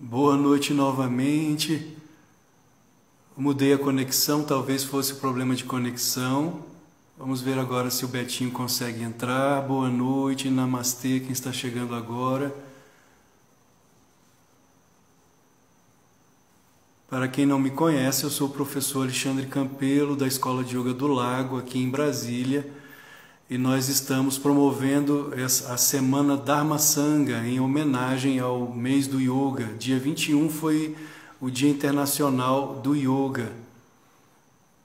Boa noite novamente. Mudei a conexão, talvez fosse problema de conexão. Vamos ver agora se o Betinho consegue entrar. Boa noite, namastê, quem está chegando agora. Para quem não me conhece, eu sou o professor Alexandre Campelo, da Escola de Yoga do Lago, aqui em Brasília. E nós estamos promovendo a Semana Dharma Sangha em homenagem ao mês do Yoga. Dia 21 foi o Dia Internacional do Yoga.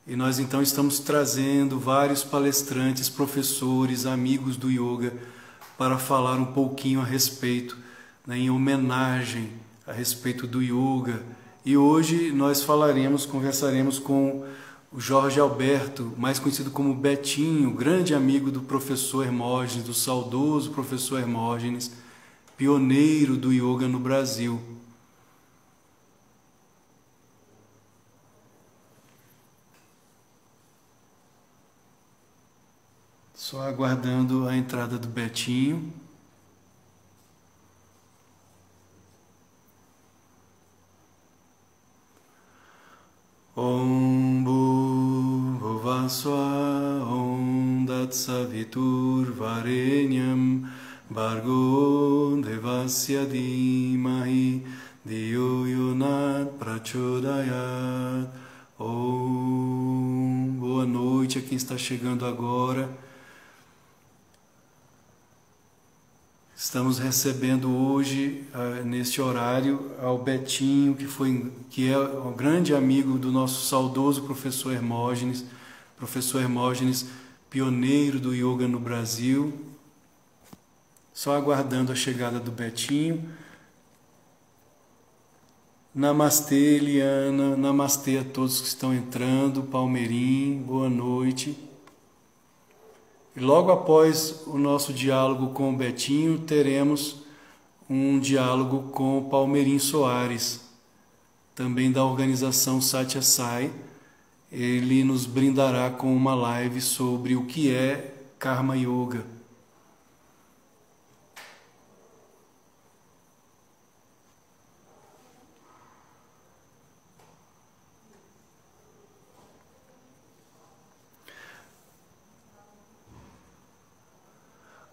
E nós então estamos trazendo vários palestrantes, professores, amigos do Yoga para falar um pouquinho a respeito, em homenagem a respeito do Yoga. E hoje nós conversaremos com o Jorge Alberto, mais conhecido como Betinho, grande amigo do professor Hermógenes, do saudoso professor Hermógenes, pioneiro do yoga no Brasil. Só aguardando a entrada do Betinho. Om Bhurvuvah Swaha Om Tatsavitur Varenyam Bhargo Devasya Dhimahi Dhiyo Yonat Prachodayat. Om. Boa noite a quem está chegando agora. Estamos recebendo hoje, neste horário, ao Betinho, que é um grande amigo do nosso saudoso professor Hermógenes, pioneiro do yoga no Brasil. Só aguardando a chegada do Betinho. Namastê, Eliana, namastê a todos que estão entrando, Palmeirim, boa noite. E logo após o nosso diálogo com o Betinho, teremos um diálogo com o Palmeirim Soares, também da organização Satya Sai. Ele nos brindará com uma live sobre o que é Karma Yoga.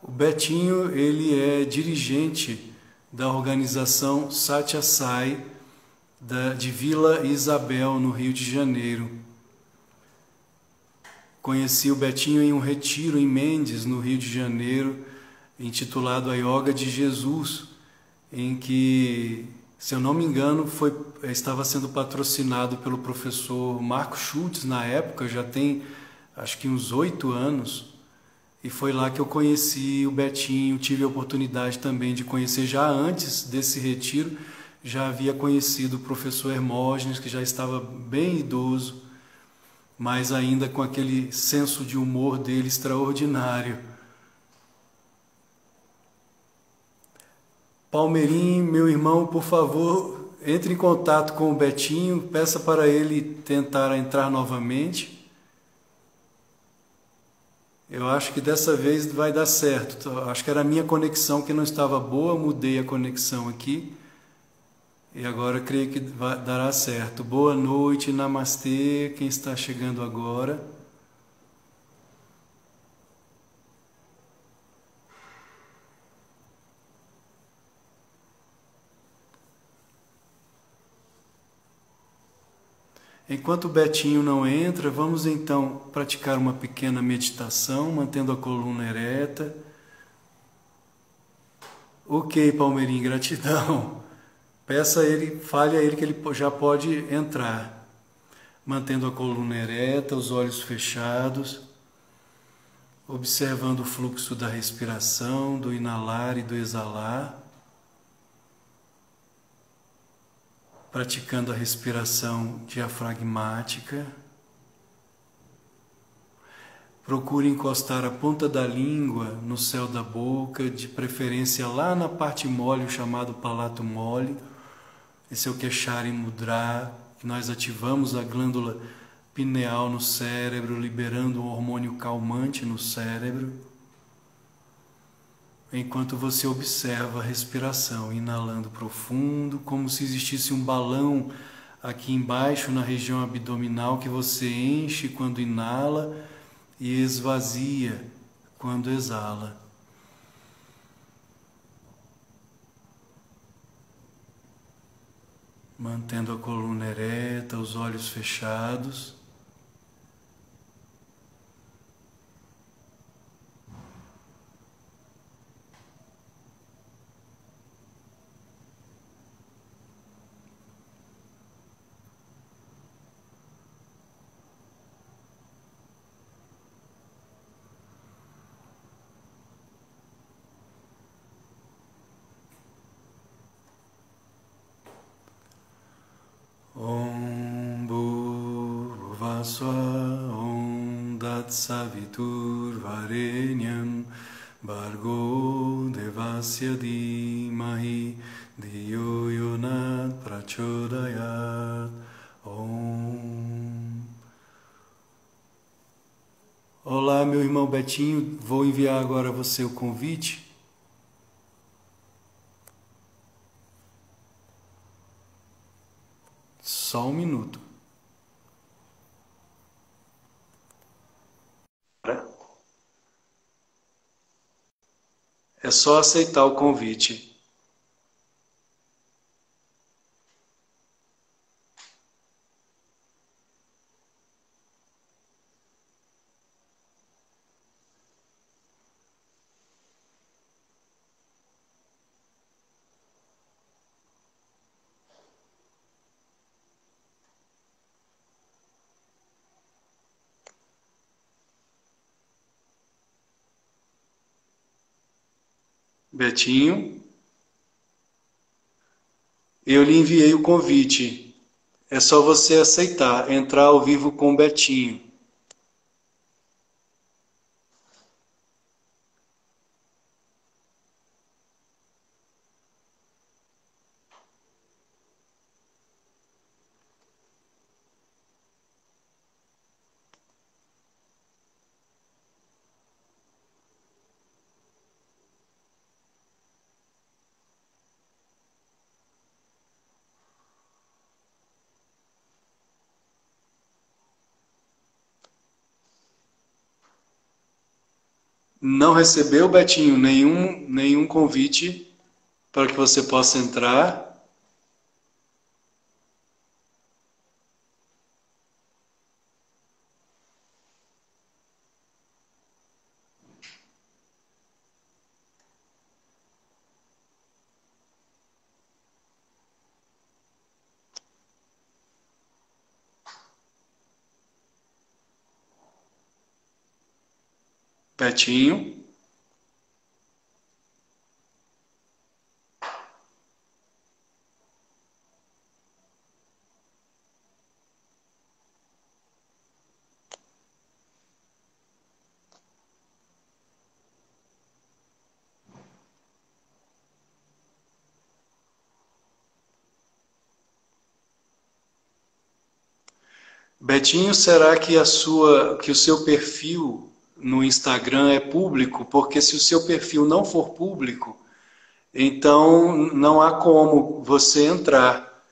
O Betinho, ele é dirigente da organização Satya Sai de Vila Isabel, no Rio de Janeiro. Conheci o Betinho em um retiro em Mendes, no Rio de Janeiro, intitulado A Yoga de Jesus, em que, se eu não me engano, estava sendo patrocinado pelo professor Marco Schultz na época, já tem acho que uns 8 anos. E foi lá que eu conheci o Betinho, tive a oportunidade também de conhecer, já antes desse retiro, já havia conhecido o professor Hermógenes, que já estava bem idoso, mas ainda com aquele senso de humor dele extraordinário. Palmeirim, meu irmão, por favor, entre em contato com o Betinho, peça para ele tentar entrar novamente. Eu acho que dessa vez vai dar certo. Acho que era a minha conexão que não estava boa, mudei a conexão aqui. E agora creio que dará certo. Boa noite, namastê, quem está chegando agora. Enquanto o Betinho não entra, vamos então praticar uma pequena meditação, mantendo a coluna ereta. Ok, Palmeirim, gratidão. Peça a ele, fale a ele que ele já pode entrar. Mantendo a coluna ereta, os olhos fechados, observando o fluxo da respiração, do inalar e do exalar. Praticando a respiração diafragmática. Procure encostar a ponta da língua no céu da boca, de preferência lá na parte mole, o chamado palato mole. Esse é o Keshari Mudra, que nós ativamos a glândula pineal no cérebro, liberando um hormônio calmante no cérebro. enquanto você observa a respiração, inalando profundo, como se existisse um balão aqui embaixo na região abdominal que você enche quando inala e esvazia quando exala. Mantendo a coluna ereta, os olhos fechados. Om Bhurvasva Om Datsavitur Varenyam Bhargo Devasya Dhimahi Dhiyo Yonat Prachodayat Om. Olá, meu irmão Betinho, vou enviar agora a você o convite. Só um minuto. É só aceitar o convite. Betinho, eu lhe enviei o convite. É só você aceitar, entrar ao vivo com o Betinho. Não recebeu, Betinho, nenhum convite para que você possa entrar? Betinho? Betinho, será que que o seu perfil no Instagram é público? Porque se o seu perfil não for público, então não há como você entrar.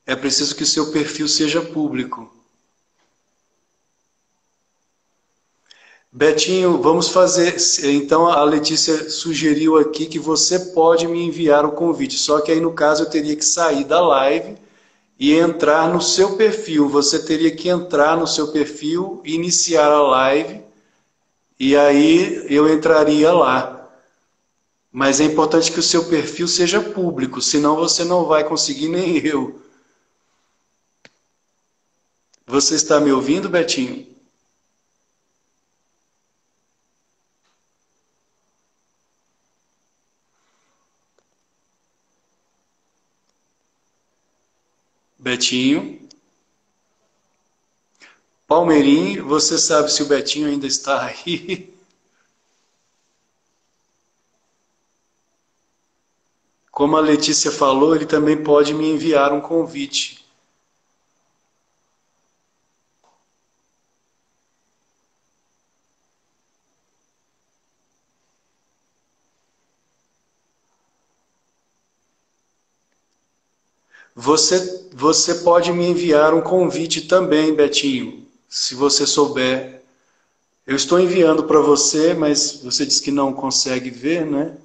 É preciso que o seu perfil seja público. Betinho, vamos fazer. Então a Letícia sugeriu aqui que você pode me enviar o convite. Só que aí no caso eu teria que sair da live e entrar no seu perfil. Você teria que entrar no seu perfil, iniciar a live e aí eu entraria lá. Mas é importante que o seu perfil seja público, senão você não vai conseguir nem eu. Você está me ouvindo, Betinho? Betinho? Palmeirinho, você sabe se o Betinho ainda está aí? Como a Letícia falou, ele também pode me enviar um convite. Você pode me enviar um convite também, Betinho, se você souber. Eu estou enviando para você, mas você disse que não consegue ver, né?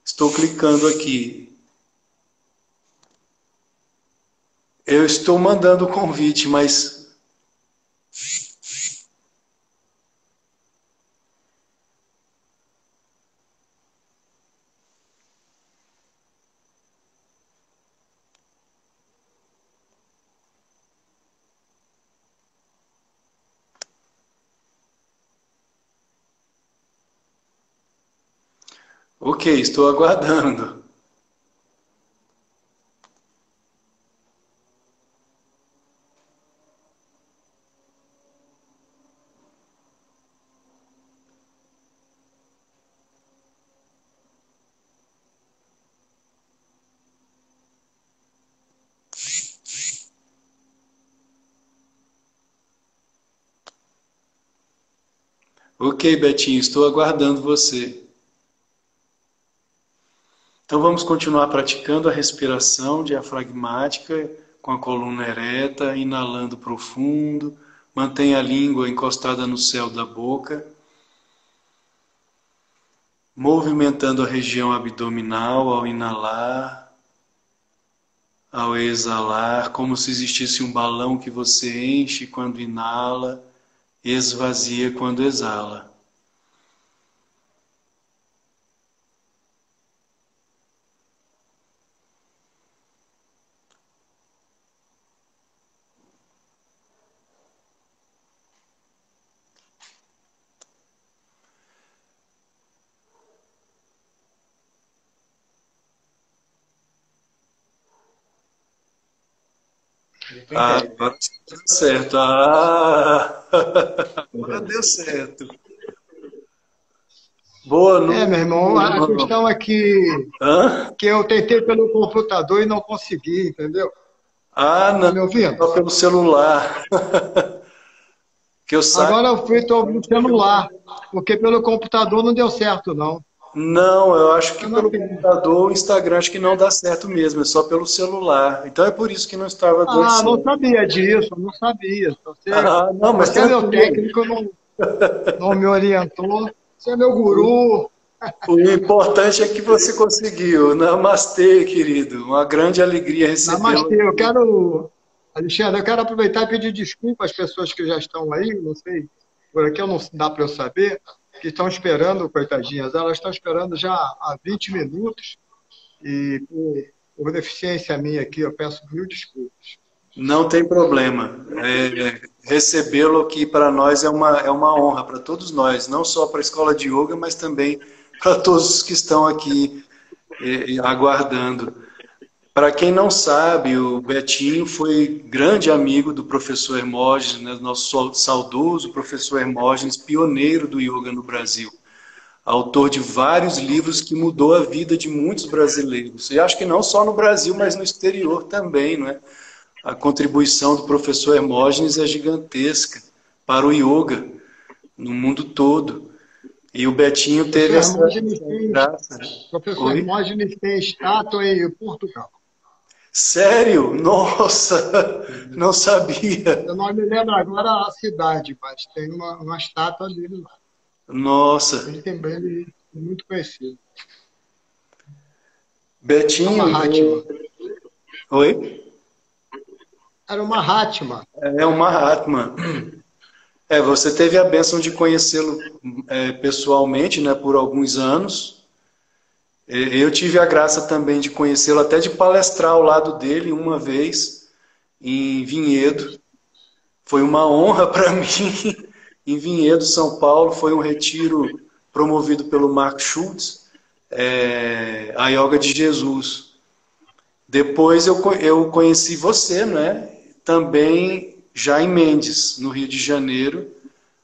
Estou clicando aqui. Eu estou mandando o convite, mas... Ok, estou aguardando. Ok, Betinho, estou aguardando você. Então vamos continuar praticando a respiração diafragmática com a coluna ereta, inalando profundo, mantenha a língua encostada no céu da boca, movimentando a região abdominal ao inalar, ao exalar, como se existisse um balão que você enche quando inala, esvazia quando exala. Agora deu certo. Agora deu certo. Boa Meu noite, irmão, meu a irmão. questão é Hã? que eu tentei pelo computador e não consegui, entendeu? Tá Não, me ouvindo? só pelo celular. Que eu saiba. Agora eu fui, estou no celular, porque pelo computador não deu certo, não. Não, eu acho que É uma pelo pena. computador, o Instagram acho que não dá certo mesmo, é só pelo celular. Então é por isso que não estava dando Ah, não certo. sabia disso, não sabia. Não, mas Você é meu tranquilo. técnico, não me orientou. Você é meu guru. O importante é que você conseguiu. Namastê, querido. Uma grande alegria recebê-lo Namastê, eu aqui. quero, Alexandre, eu quero aproveitar e pedir desculpa às pessoas que já estão aí, não sei, por aqui eu não dá para eu saber, que estão esperando, coitadinhas, elas estão esperando já há 20 minutos e por deficiência minha aqui eu peço mil desculpas. Não tem problema. Recebê-lo aqui para nós é uma honra, para todos nós, não só para a escola de yoga, mas também para todos os que estão aqui aguardando. Para quem não sabe, o Betinho foi grande amigo do professor Hermógenes, né, nosso saudoso professor Hermógenes, pioneiro do yoga no Brasil. Autor de vários livros que mudou a vida de muitos brasileiros. E acho que não só no Brasil, mas no exterior também, não é? A contribuição do professor Hermógenes é gigantesca para o yoga no mundo todo. E o Betinho O teve professor essa Hermógenes tem, graça. professor Oi? Hermógenes tem estátua em Portugal. Sério? Nossa, não sabia. Eu não me lembro agora a cidade, mas tem uma estátua dele lá. Nossa. Ele é muito conhecido. É uma Betinho, Mahatma. oi? Era uma Mahatma. É o Mahatma. Você teve a bênção de conhecê-lo pessoalmente, né, por alguns anos. Eu tive a graça também de conhecê-lo, até de palestrar ao lado dele uma vez em Vinhedo. Foi uma honra para mim. Em Vinhedo, São Paulo, foi um retiro promovido pelo Mark Schultz, a Yoga de Jesus. Depois eu conheci você, né? Também já em Mendes, no Rio de Janeiro,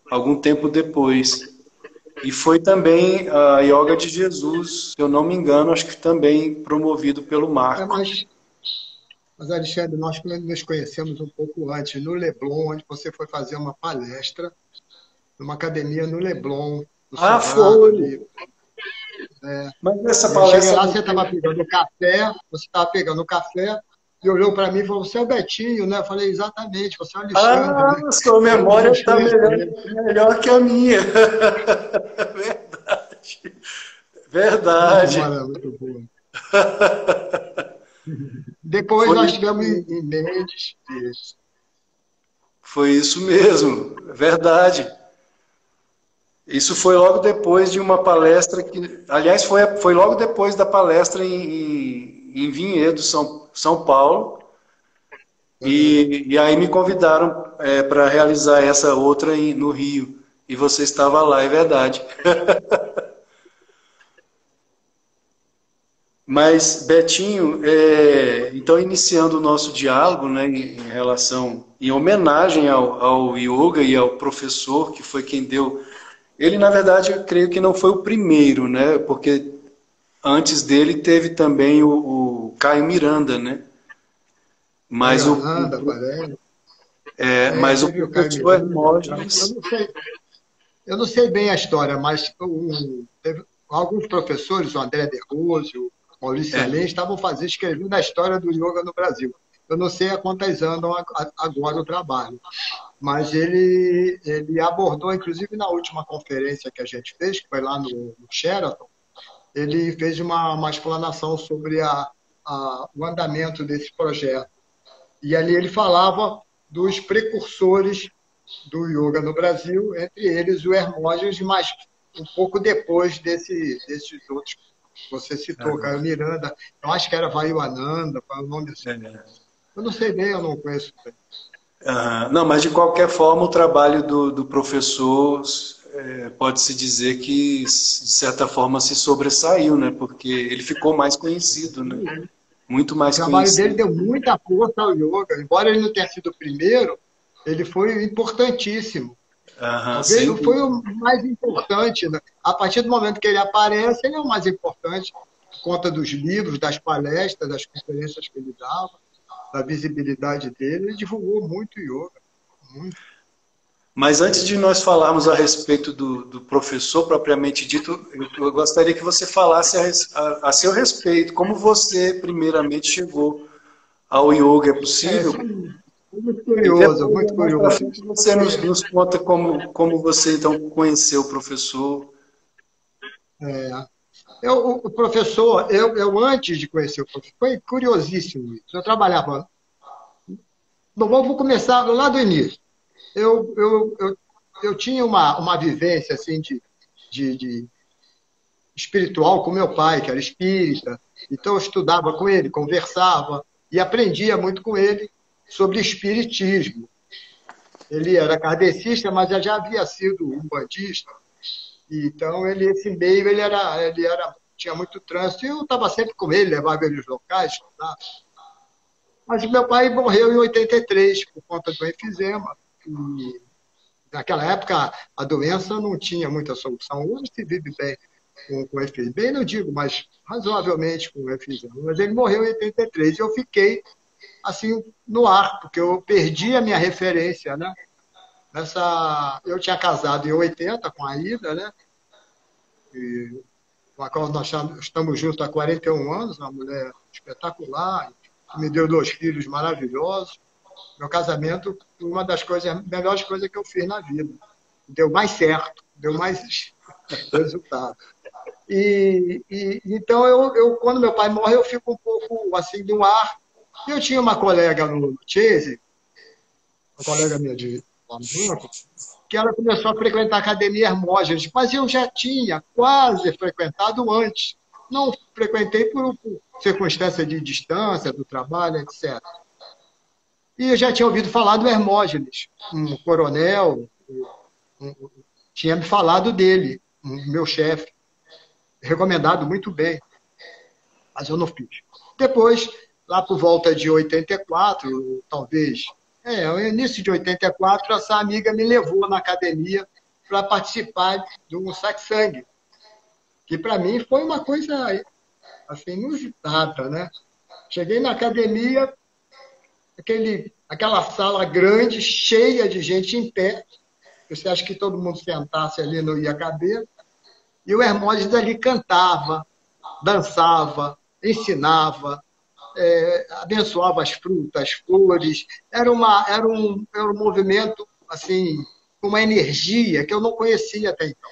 algum tempo depois. E foi também a Yoga de Jesus, se eu não me engano, acho que também promovido pelo É, Marco. mas, Alexandre, nós nos conhecemos um pouco antes, no Leblon, onde você foi fazer uma palestra numa academia no Leblon, no Ah, Sobrado foi! ali. Mas essa Eu cheguei palestra lá, não você estava tem... pegando café, e olhou para mim e falou, você é o Betinho, né? Eu falei, exatamente, você é o Alexandre, Ah, né? sua Eu memória nos está melhor, conhecemos. melhor que a minha. Verdade. Minha Verdade. memória é muito boa. Depois Foi nós isso tivemos mesmo. em Mendes, isso. Foi isso mesmo. Verdade. Isso foi logo depois de uma palestra que, aliás, foi logo depois da palestra em Vinhedo, São Paulo, e aí me convidaram para realizar essa outra no Rio. E você estava lá, é verdade. Mas, Betinho, então iniciando o nosso diálogo, né, em homenagem ao yoga e ao professor, que foi quem deu. Ele, na verdade, eu creio que não foi o primeiro, né, porque antes dele teve também o Caio Miranda, né, mas Caio o, Ananda, parece. mas o Teve o Caio professor Miranda. Hermógenes, Eu não sei bem a história, mas teve alguns professores, o André De Rose, o Maurício é, Salem, estavam escrevendo a história do yoga no Brasil. Eu não sei há quantas andam agora o trabalho, mas ele abordou, inclusive na última conferência que a gente fez, que foi lá no Sheraton, ele fez uma explanação sobre o andamento desse projeto. E ali ele falava dos precursores do yoga no Brasil, entre eles o Hermógenes, mas um pouco depois desses outros que você citou, Caio Miranda, eu acho que era Vaiuananda, foi o nome assim. Eu não sei bem, eu não conheço bem. não, mas de qualquer forma o trabalho do professor pode-se dizer que, de certa forma, se sobressaiu, né, porque ele ficou mais conhecido, né, muito O mais trabalho dele conhecido. deu muita força ao yoga, embora ele não tenha sido o primeiro, ele foi importantíssimo. Aham, Talvez sem foi o dúvida. mais importante, né? A partir do momento que ele aparece, ele é o mais importante, por conta dos livros, das palestras, das conferências que ele dava, da visibilidade dele. Ele divulgou muito yoga, muito. Mas antes de nós falarmos a respeito do professor propriamente dito, eu gostaria que você falasse a seu respeito, como você primeiramente chegou ao yoga, é possível? Sim, muito E curioso, depois, muito mais para curioso. frente, você nos conta como você então conheceu o professor. O professor, eu antes de conhecer o professor, foi curiosíssimo isso. Eu trabalhava. Bom, vou começar lá do início. Eu tinha uma vivência assim de espiritual com meu pai, que era espírita. Então eu estudava com ele, conversava e aprendia muito com ele sobre espiritismo. Ele era kardecista, mas já havia sido umbandista. Então esse meio ele era tinha muito trânsito. E eu estava sempre com ele, levava ele nos locais, estudava. Mas meu pai morreu em 83 por conta do enfisema. E naquela época a doença não tinha muita solução. Hoje se vive bem com efizema. Bem, não digo, mas razoavelmente com efizema. Mas ele morreu em 83 e eu fiquei assim no ar, porque eu perdi a minha referência, né? Eu tinha casado em 80 com a Ida, né? E, com a qual nós estamos juntos há 41 anos, uma mulher espetacular, que me deu 2 filhos maravilhosos. Meu casamento foi uma das melhores coisas que eu fiz na vida. Deu mais certo, deu mais resultado. Então, quando meu pai morre, eu fico um pouco assim do ar. Eu tinha uma colega no Chase, uma colega minha de lá no banco, que ela começou a frequentar a academia Hermógenes, mas eu já tinha quase frequentado antes. Não frequentei por circunstância de distância, do trabalho, etc. E eu já tinha ouvido falar do Hermógenes, um coronel, tinha me falado dele, meu chefe, recomendado muito bem, mas eu não fiz. Depois, lá por volta de 84, talvez, no início de 84, essa amiga me levou na academia para participar de um satsang, que para mim foi uma coisa assim, inusitada, né? Cheguei na academia, aquela sala grande, cheia de gente em pé. Você acha que todo mundo sentasse ali não ia caber? E o Hermógenes ali cantava, dançava, ensinava, abençoava as frutas, as flores. Era um movimento, assim, com uma energia que eu não conhecia até então.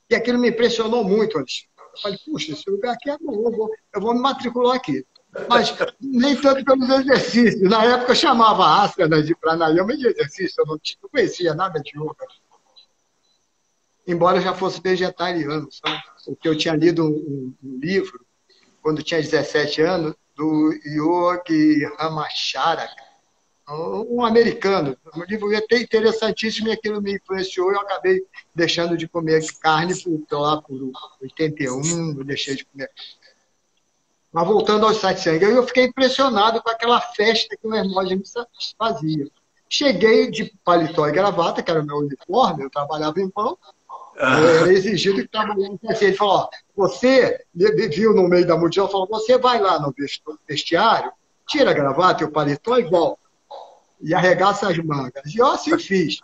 E aquilo me impressionou muito, Alexandre. Eu falei, puxa, esse lugar aqui é bom, eu vou me matricular aqui. Mas nem tanto pelos exercícios. Na época eu chamava asana de pranayama de exercício, eu não conhecia nada de yoga. Embora eu já fosse vegetariano, sabe? Porque eu tinha lido um livro, quando tinha 17 anos, do Yogi Ramacharaka, um americano. Um livro até interessantíssimo e aquilo me influenciou e eu acabei deixando de comer carne lá por 81, eu deixei de comer. Mas voltando ao satsang, eu fiquei impressionado com aquela festa que o Hermógenes fazia. Cheguei de paletó e gravata, que era o meu uniforme, eu trabalhava em banco, era exigido que trabalhasse assim. Ele falou, ó, você, viu no meio da multidão, falou, você vai lá no vestiário, tira a gravata e o paletó e volta. E arregaça as mangas. E eu assim fiz.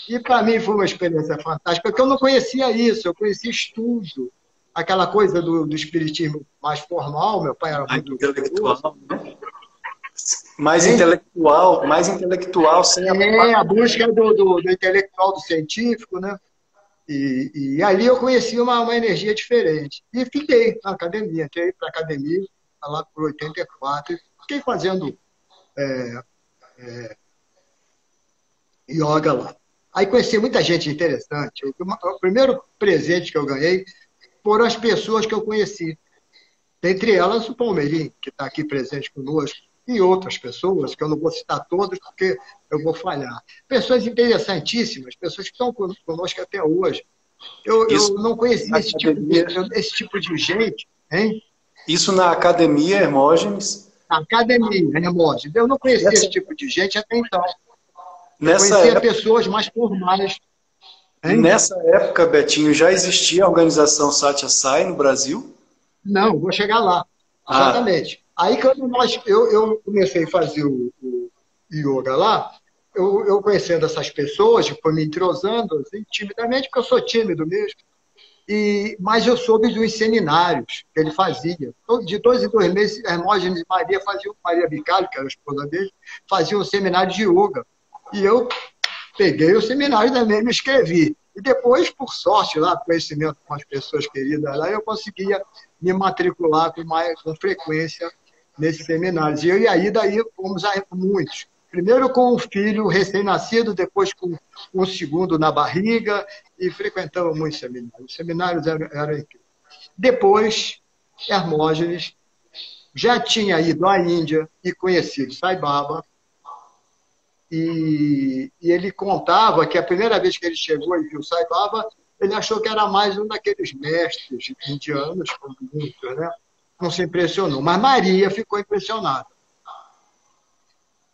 E para mim foi uma experiência fantástica, porque eu não conhecia isso, eu conhecia estudo, aquela coisa do espiritismo mais formal, meu pai era muito intelectual, né? Mais intelectual, sem a busca do intelectual, do científico, né? E ali eu conheci uma energia diferente. E fiquei na academia, entrei para a academia, lá por 84, e fiquei fazendo yoga lá. Aí conheci muita gente interessante. O primeiro presente que eu ganhei foram as pessoas que eu conheci. Dentre elas, o Palmeirim, que está aqui presente conosco, e outras pessoas, que eu não vou citar todas, porque eu vou falhar. Pessoas interessantíssimas, pessoas que estão conosco até hoje. Eu não conhecia esse tipo de gente, hein? Isso na academia, Hermógenes? Na academia, Hermógenes. Eu não conhecia esse tipo de gente até então. Eu Nessa conhecia época, pessoas mais formais. Hein? Nessa época, Betinho, já existia a organização Satya Sai no Brasil? Não, vou chegar lá. Exatamente. Aí, quando eu comecei a fazer o yoga lá, eu conhecendo essas pessoas, foi me entrosando assim, timidamente, porque eu sou tímido mesmo. Mas eu soube dos seminários que ele fazia. De 2 em 2 meses, Hermógenes e Maria Bicalho, que era a esposa dele, faziam um seminário de yoga. E eu peguei o seminário também, me inscrevi. E depois, por sorte, lá, conhecimento com as pessoas queridas lá, eu conseguia me matricular com frequência nesses seminários. E aí, daí, fomos a muitos. Primeiro com um filho recém-nascido, depois com um segundo na barriga, e frequentamos muitos seminários. Os seminários eram incríveis. Depois, Hermógenes já tinha ido à Índia e conhecido Sai Baba, e ele contava que a primeira vez que ele chegou e viu Sai Baba, ele achou que era mais um daqueles mestres indianos, como muitos, né? Não se impressionou. Mas Maria ficou impressionada.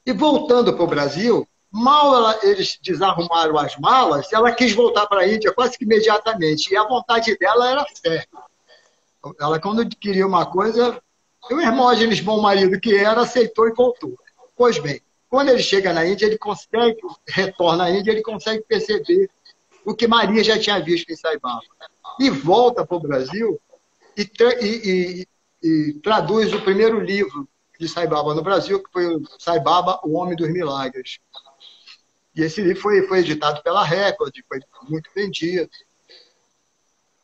E voltando para o Brasil, eles desarrumaram as malas, ela quis voltar para a Índia quase que imediatamente. E a vontade dela era fé. Ela, quando queria uma coisa, o Hermógenes, bom marido que era, aceitou e voltou. Pois bem, quando ele chega na Índia, retorna à Índia, ele consegue perceber o que Maria já tinha visto em Sai Baba. E volta para o Brasil e traduz o primeiro livro de Sai Baba no Brasil, que foi o Sai Baba, o Homem dos Milagres. E esse livro foi editado pela Record, foi muito vendido.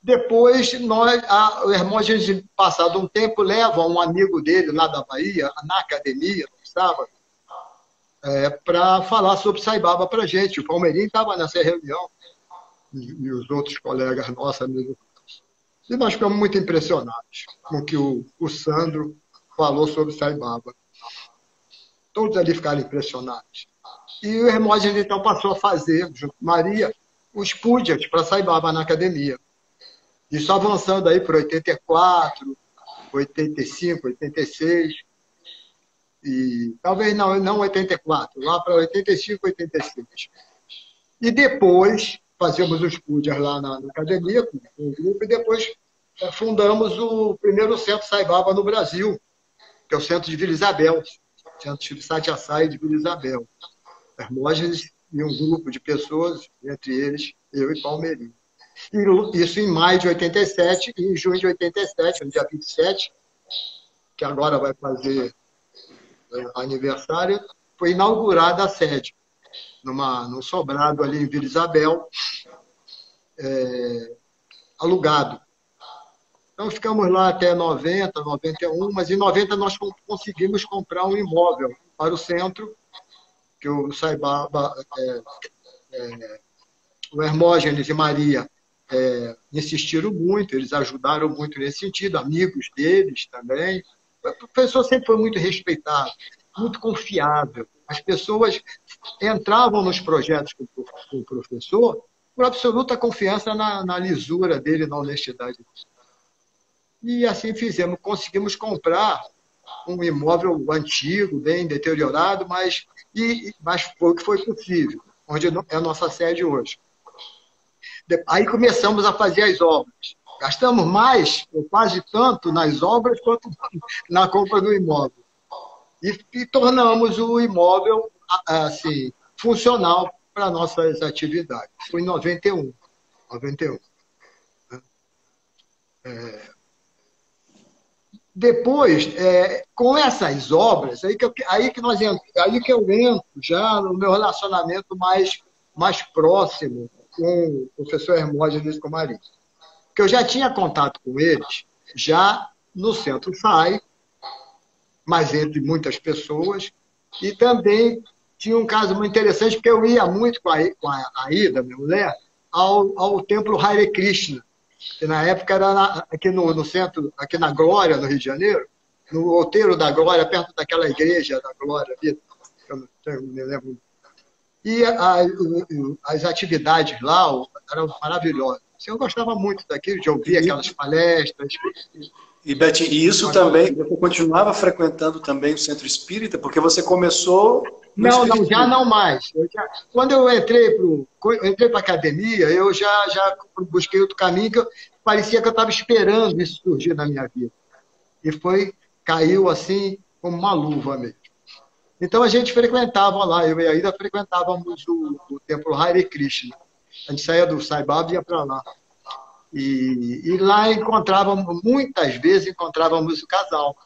Depois, o Hermógenes, passado um tempo, leva um amigo dele lá da Bahia, na academia, no sábado, para falar sobre Sai Baba para a gente. O Palmeirinho estava nessa reunião, e os outros colegas nossos, amigos. E nós ficamos muito impressionados com o que o Sandro falou sobre Sai Baba. Todos ali ficaram impressionados. E o Hermógenes, então, passou a fazer, junto com Maria, os pujas para Sai Baba na academia. Isso avançando aí por 84, 85, 86. E talvez não 84, lá para 85, 86. E depois fazíamos os pujas lá na academia, com o grupo, e depois fundamos o primeiro centro Sai Baba no Brasil, que é o centro de Vila Isabel, centro de Satya Sai de Vila Isabel. Hermógenes e um grupo de pessoas, entre eles, eu e Palmeirinho. Isso em maio de 87 e em junho de 87, no dia 27, que agora vai fazer aniversário, foi inaugurada a sede, num sobrado ali em Vila Isabel, alugado. Então ficamos lá até 90, 91, mas em 90 nós conseguimos comprar um imóvel para o centro, que o Saibaba, o Hermógenes e Maria insistiram muito, eles ajudaram muito nesse sentido, amigos deles também. O professor sempre foi muito respeitado, muito confiável. As pessoas entravam nos projetos com o professor por absoluta confiança na lisura dele, na honestidade dele. E assim fizemos, conseguimos comprar um imóvel antigo, bem deteriorado, mas foi o que foi possível, onde é a nossa sede hoje. Aí começamos a fazer as obras. Gastamos mais, ou quase tanto, nas obras quanto na compra do imóvel. E tornamos o imóvel assim, funcional para nossas atividades. Foi em 91. Depois, com essas obras, aí que eu entro já no meu relacionamento mais próximo com o professor Hermógenes com Maria. Porque eu já tinha contato com eles, já no Centro FAI, mas entre muitas pessoas, e também tinha um caso muito interessante, porque eu ia muito com a Ida, minha mulher, ao templo Hare Krishna, que na época era aqui no centro, aqui na Glória, no Rio de Janeiro, no outeiro da Glória, perto daquela igreja da Glória, que eu não me lembro. E as atividades lá eram maravilhosas. Eu gostava muito daquilo, de ouvir aquelas palestras. E, Beth, e isso também, você continuava frequentando também o Centro Espírita, porque você começou no Não, já Espiritismo. não mais. Quando eu entrei para a academia, eu já busquei outro caminho, que parecia que eu estava esperando isso surgir na minha vida. E caiu assim, como uma luva mesmo. Então a gente frequentava lá, eu e a Ida frequentávamos o templo Hare Krishna. A gente saía do Sai Baba e ia para lá. E lá muitas vezes encontrávamos o casal,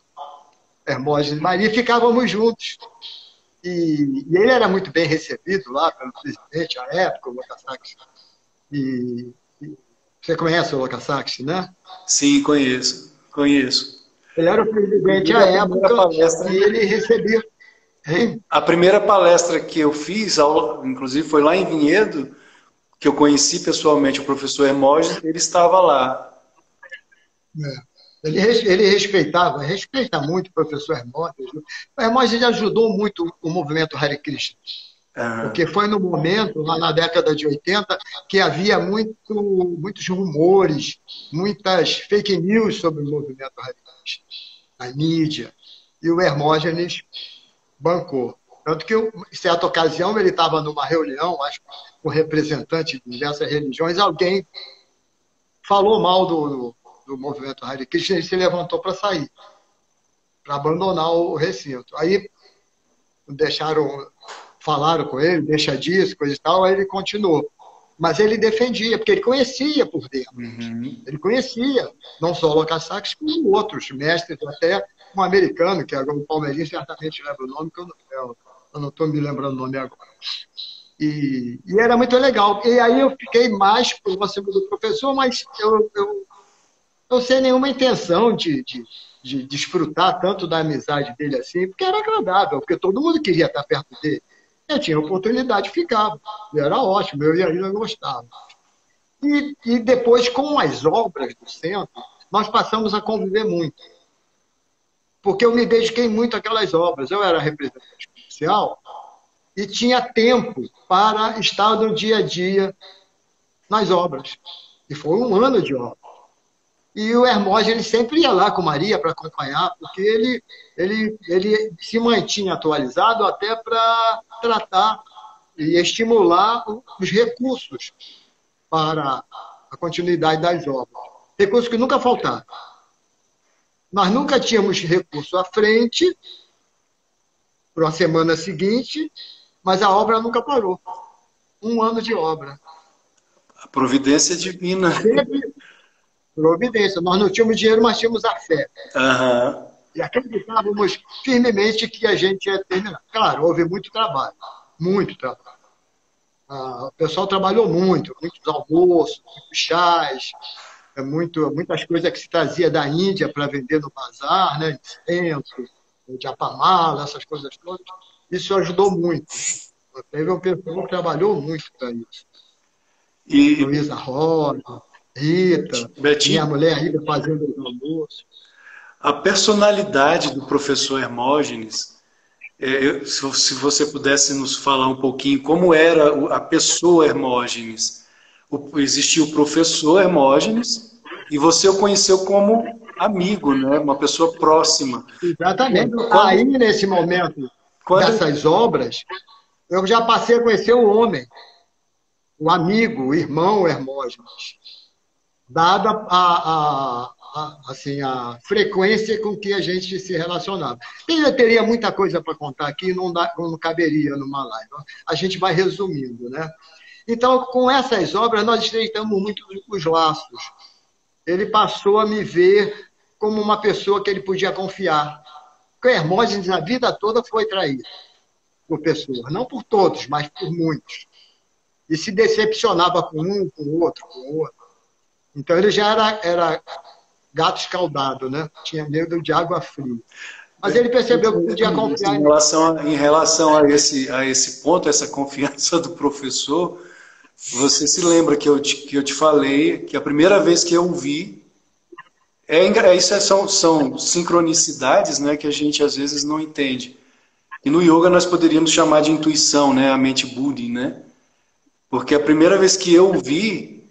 Hermógenes e Maria, e ficávamos juntos. E ele era muito bem recebido lá pelo presidente, à época, o Lokasaksy. Você conhece o Lokasaksy, né? Sim, conheço. Ele era o presidente à época e ele recebia... Hein? A primeira palestra que eu fiz, inclusive foi lá em Vinhedo, que eu conheci pessoalmente o professor Hermógenes, ele estava lá. Ele respeita muito o professor Hermógenes. O Hermógenes ajudou muito o movimento Hare Krishna. Porque foi no momento, lá na década de 80, que havia muitos rumores, muitas fake news sobre o movimento Hare Krishna, na mídia. E o Hermógenes bancou. Tanto que, em certa ocasião, ele estava numa reunião, acho que com representantes de diversas religiões, alguém falou mal do movimento Hare Krishna, ele se levantou para sair, para abandonar o recinto. Aí falaram com ele, deixa disso, coisa e tal, aí ele continuou. Mas ele defendia, porque ele conhecia por dentro. Uhum. Ele conhecia, não só o Lokasaksy, como outros mestres, até um americano, que agora o Palmeirinho certamente lembra o nome, que eu não estou me lembrando o nome agora. E era muito legal. E aí eu fiquei mais próximo do professor, mas eu sem nenhuma intenção de desfrutar tanto da amizade dele assim, porque era agradável, porque todo mundo queria estar perto dele. Eu tinha oportunidade, ficava. Era ótimo, eu e a Ida gostava. E depois, com as obras do centro, nós passamos a conviver muito. Porque eu me dediquei muito àquelas obras. Eu era representante comercial e tinha tempo para estar no dia a dia nas obras. E foi um ano de obra. E o Hermógenes sempre ia lá com Maria para acompanhar, porque ele se mantinha atualizado até para tratar e estimular os recursos para a continuidade das obras. Recursos que nunca faltaram. Nós nunca tínhamos recurso à frente para a semana seguinte, mas a obra nunca parou. Um ano de obra. A providência divina. Sempre providência. Nós não tínhamos dinheiro, mas tínhamos a fé. Aham. E acreditávamos firmemente que a gente ia terminar. Claro, houve muito trabalho. Muito trabalho. O pessoal trabalhou muito. Muitos almoços, muitos chás, muitas coisas que se trazia da Índia para vender no bazar, né? Incenso, japamala, essas coisas todas. Isso ajudou muito. Teve um pessoal que trabalhou muito para isso. E, Luísa Rosa, Rita, minha Betinho, mulher Rita fazendo os almoços. a personalidade do professor Hermógenes, se você pudesse nos falar um pouquinho como era a pessoa Hermógenes. Existia o professor Hermógenes e você o conheceu como amigo, né? Uma pessoa próxima. Exatamente. Aí, nesse momento dessas obras, eu já passei a conhecer o homem, o amigo, o irmão Hermógenes, dada assim, a frequência com que a gente se relacionava. Eu teria muita coisa para contar aqui, não caberia numa live. A gente vai resumindo, né? Então, com essas obras, nós estreitamos muito os laços. Ele passou a me ver como uma pessoa que ele podia confiar. Porque o Hermógenes, a vida toda, foi traído por pessoas. Não por todos, mas por muitos. E se decepcionava com um, com o outro, com o outro. Então, ele já era gato escaldado, né? Tinha medo de água fria. Mas ele percebeu que podia confiar em relação a esse ponto, essa confiança do professor, você se lembra que eu te falei que a primeira vez que eu o vi, são sincronicidades, né, que a gente às vezes não entende. E no yoga nós poderíamos chamar de intuição, né, a mente buddhi, né? Porque a primeira vez que eu o vi,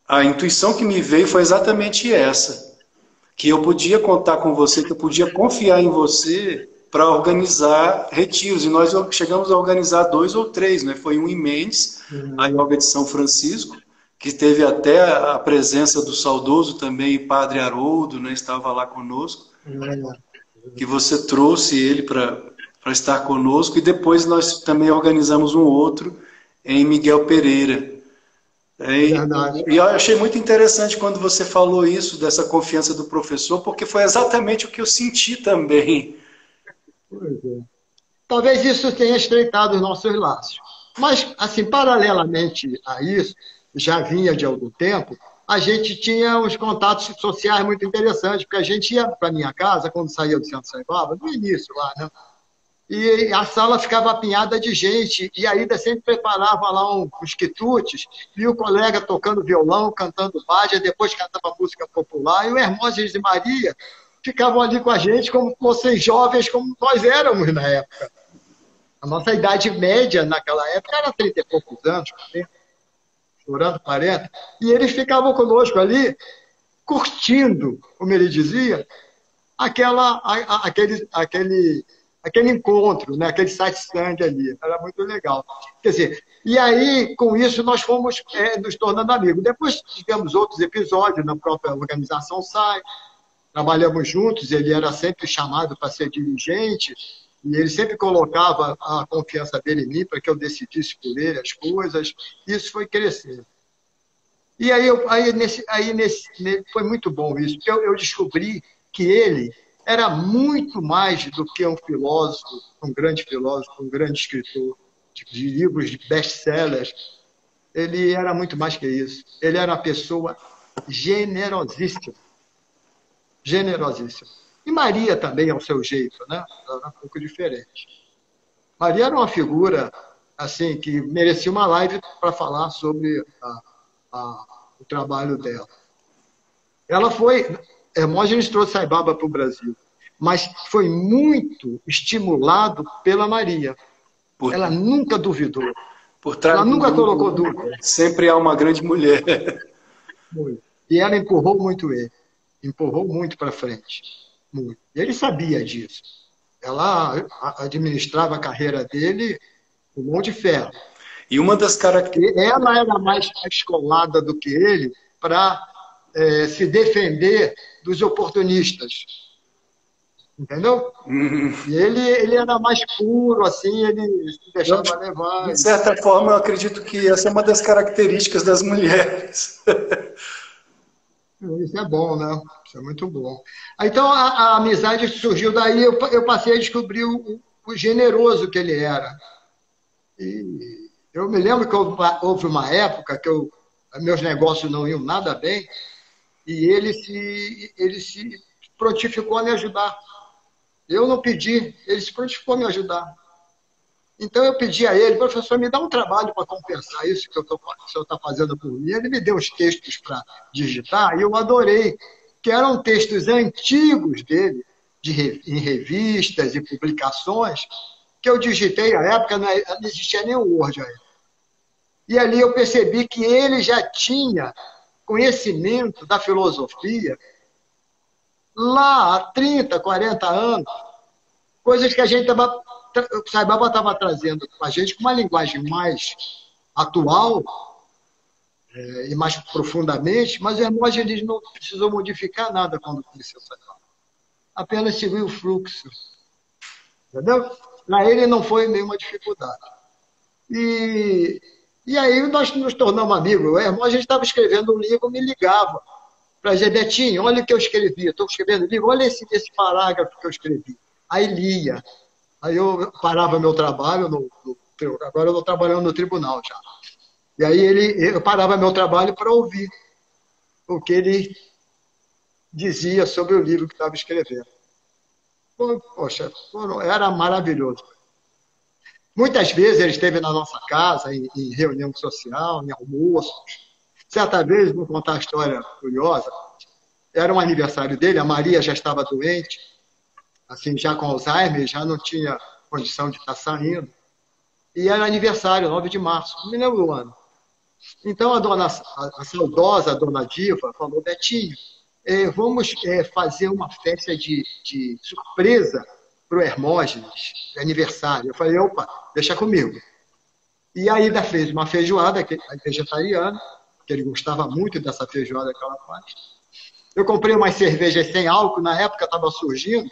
a intuição que me veio foi exatamente essa. Que eu podia contar com você, que eu podia confiar em você para organizar retiros. E nós chegamos a organizar 2 ou 3, né? Foi um em Mendes, a Yoga de São Francisco, que teve até a presença do saudoso também, Padre Haroldo, né? Estava lá conosco. Que você trouxe ele para estar conosco. E depois nós também organizamos um outro em Miguel Pereira. E eu achei muito interessante quando você falou isso, dessa confiança do professor, porque foi exatamente o que eu senti também. Pois é. Talvez isso tenha estreitado os nossos laços. Mas, assim, paralelamente a isso, já vinha de algum tempo, a gente tinha uns contatos sociais muito interessantes, porque a gente ia para a minha casa, quando saía do Centro Sai Baba, no início lá, né? E a sala ficava apinhada de gente, e a Aida sempre preparava lá uns quitutes, e o colega tocando violão, cantando bhajan, depois cantava música popular, e o Hermógenes e Maria ficavam ali com a gente como fossem jovens, como nós éramos na época. A nossa idade média naquela época era 30 e poucos anos, 40, chorando 40, e eles ficavam conosco ali, curtindo, como ele dizia, aquele encontro, né? Aquele satsang ali. Era muito legal. Quer dizer, e aí, com isso, nós fomos nos tornando amigos. Depois tivemos outros episódios na própria organização SAI, trabalhamos juntos, ele era sempre chamado para ser dirigente, e ele sempre colocava a confiança dele em mim para que eu decidisse por ele as coisas. Isso foi crescendo. E aí, foi muito bom isso, porque eu descobri que ele era muito mais do que um filósofo, um grande escritor de livros de best-sellers. Ele era muito mais que isso. Ele era uma pessoa generosíssima. Generosíssima. E Maria também, ao seu jeito, né? Era um pouco diferente. Maria era uma figura assim que merecia uma live para falar sobre o trabalho dela. Ela foi... Hermógenes trouxe Sai Baba para o Brasil, mas foi muito estimulado pela Maria. Ela nunca duvidou. Ela nunca colocou dúvida. Sempre há uma grande mulher. E ela empurrou muito ele. Empurrou muito para frente. Muito. E ele sabia disso. Ela administrava a carreira dele com mão de ferro. E uma das características... Ela era mais escolada do que ele para se defender dos oportunistas. entendeu? Uhum. E ele era mais puro, assim, ele se deixava levar. De certa forma, eu acredito que essa é uma das características das mulheres. Isso é bom, né? Isso é muito bom. Então, a amizade surgiu daí, eu passei a descobrir o generoso que ele era. E eu me lembro que houve uma época que meus negócios não iam nada bem, e ele se prontificou a me ajudar. Eu não pedi, ele se prontificou a me ajudar. Então eu pedi a ele, professor, me dá um trabalho para compensar isso que o senhor está fazendo por mim. Ele me deu os textos para digitar e eu adorei, que eram textos antigos dele, em revistas e publicações, que eu digitei, na época não existia nem o Word ainda. E ali eu percebi que ele já tinha conhecimento da filosofia lá há 30, 40 anos, coisas que a gente estava, o Saibaba estava trazendo para a gente com uma linguagem mais atual e mais profundamente, mas o Hermógenes não precisou modificar nada quando conheceu o Saibaba. Apenas seguiu o fluxo. Entendeu? Para ele não foi nenhuma dificuldade. E, e aí nós nos tornamos amigos. O Hermógenes estava escrevendo um livro, me ligava para dizer, Betinho, olha o que eu escrevi, estou escrevendo livro, olha esse parágrafo que eu escrevi. Aí lia. Aí eu parava meu trabalho, agora eu estou trabalhando no tribunal já. E aí eu parava meu trabalho para ouvir o que ele dizia sobre o livro que estava escrevendo. Poxa, era maravilhoso. Muitas vezes ele esteve na nossa casa, em reunião social, em almoços. Certa vez, vou contar uma história curiosa, era um aniversário dele, a Maria já estava doente, assim, já com Alzheimer, já não tinha condição de estar saindo. E era aniversário, 9 de março, não me lembro do ano. Então a saudosa dona Diva falou, Betinho, vamos fazer uma festa de surpresa para o Hermógenes, de aniversário. Eu falei, opa, deixa comigo. E aí ainda fez uma feijoada vegetariana, que ele gostava muito dessa feijoada que ela faz. Eu comprei umas cervejas sem álcool, na época estava surgindo.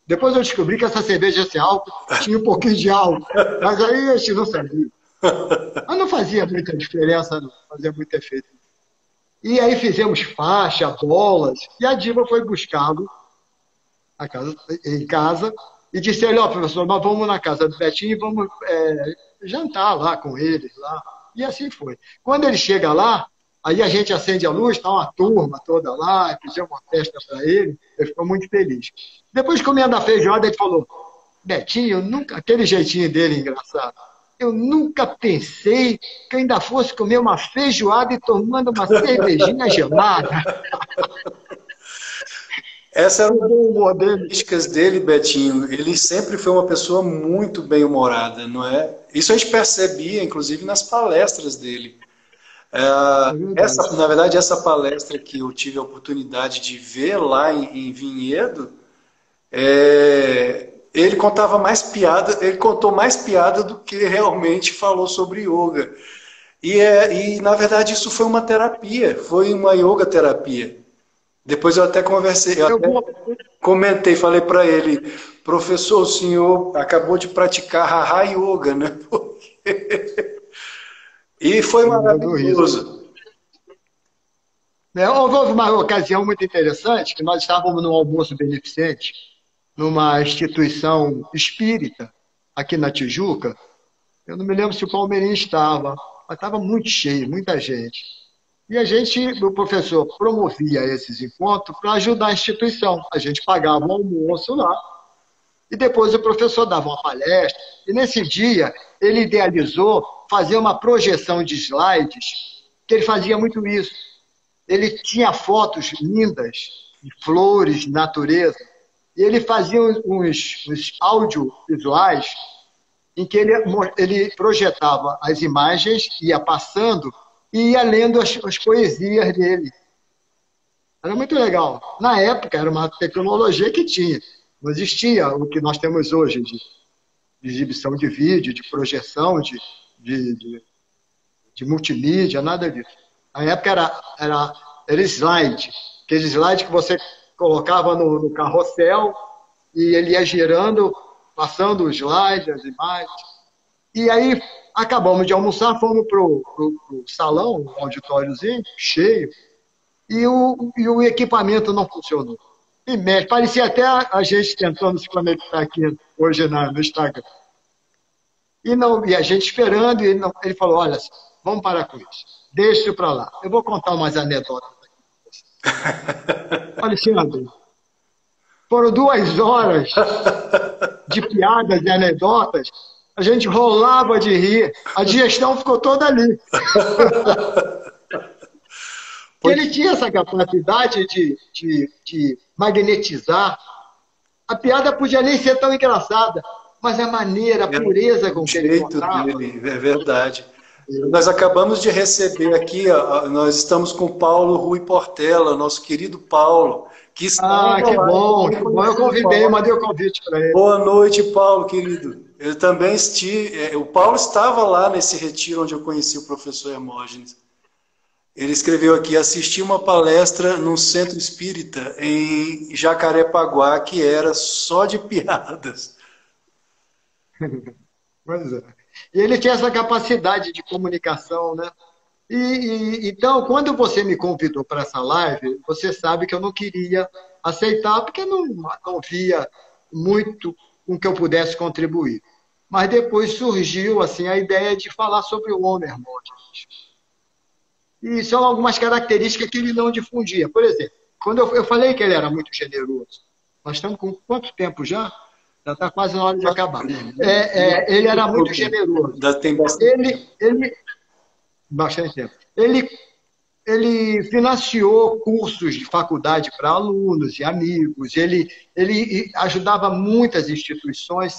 Depois eu descobri que essa cerveja sem álcool tinha um pouquinho de álcool. Mas aí a gente não sabia. Mas não fazia muita diferença, não fazia muito efeito. E aí fizemos faixa, bolas, e a Diva foi buscá-lo em casa e disse, olha, professor, nós vamos na casa do Betinho e vamos jantar lá com ele. Lá. E assim foi. Quando ele chega lá, aí a gente acende a luz, está uma turma toda lá, fizemos uma festa para ele, ele ficou muito feliz. Depois, comendo a feijoada, ele falou, Betinho, aquele jeitinho dele engraçado, eu nunca pensei que eu ainda fosse comer uma feijoada e tomando uma cervejinha gelada. Essa é uma das características dele, Betinho. Ele sempre foi uma pessoa muito bem-humorada, não é? Isso a gente percebia, inclusive, nas palestras dele. Na verdade, essa palestra que eu tive a oportunidade de ver lá em Vinhedo, ele contou mais piada do que realmente falou sobre yoga. E na verdade, isso foi uma terapia, foi uma yoga terapia. Depois eu até comentei, falei para ele, professor, o senhor acabou de praticar Raha Yoga, né? E foi maravilhoso. Houve uma ocasião muito interessante, que nós estávamos num almoço beneficente, numa instituição espírita, aqui na Tijuca. Eu não me lembro se o Palmeirinho estava, mas estava muito cheio, muita gente. E o professor promovia esses encontros para ajudar a instituição. A gente pagava um almoço lá, e depois o professor dava uma palestra. E nesse dia, ele idealizou fazer uma projeção de slides, que ele fazia muito isso. Ele tinha fotos lindas, de flores, de natureza, e ele fazia uns audiovisuais em que ele projetava as imagens, ia passando e ia lendo as poesias dele. Era muito legal. Na época, era uma tecnologia que tinha. Não existia o que nós temos hoje de exibição de vídeo, de projeção, de multimídia, nada disso. Na época era slide. Aquele slide que você colocava no carrossel e ele ia girando, passando os slides, as imagens. E aí acabamos de almoçar, fomos para o salão, um auditóriozinho, cheio, e o equipamento não funcionou. E parecia até a gente tentando se conectar aqui hoje no Instagram. E a gente esperando, e ele falou, olha, vamos parar com isso. Deixa isso para lá. Eu vou contar umas anedotas. Alexandre, foram 2 horas de piadas e anedotas, a gente rolava de rir, a digestão ficou toda ali. Ele tinha essa capacidade de magnetizar. A piada podia nem ser tão engraçada, mas a maneira, a pureza com que ele contava. Dele, é verdade. Nós acabamos de receber aqui, nós estamos com o Paulo Rui Portela, nosso querido Paulo, que está que bom, que bom. Eu convidei, mandei o convite para ele. Boa noite, Paulo, querido. Eu também o Paulo estava lá nesse retiro onde eu conheci o professor Hermógenes. Ele escreveu aqui, assisti uma palestra num centro espírita em Jacarepaguá, que era só de piadas. Pois é. E ele tinha essa capacidade de comunicação, né? Então, quando você me convidou para essa live, você sabe que eu não queria aceitar, porque não via muito com que eu pudesse contribuir. Mas depois surgiu assim, a ideia de falar sobre o homem Hermógenes. E são algumas características que ele não difundia. Por exemplo, quando eu falei que ele era muito generoso, nós estamos com quanto tempo já? Já está quase na hora de acabar. Ele era muito generoso. Tem bastante. Bastante tempo. Ele financiou cursos de faculdade para alunos e amigos. Ele ajudava muitas instituições,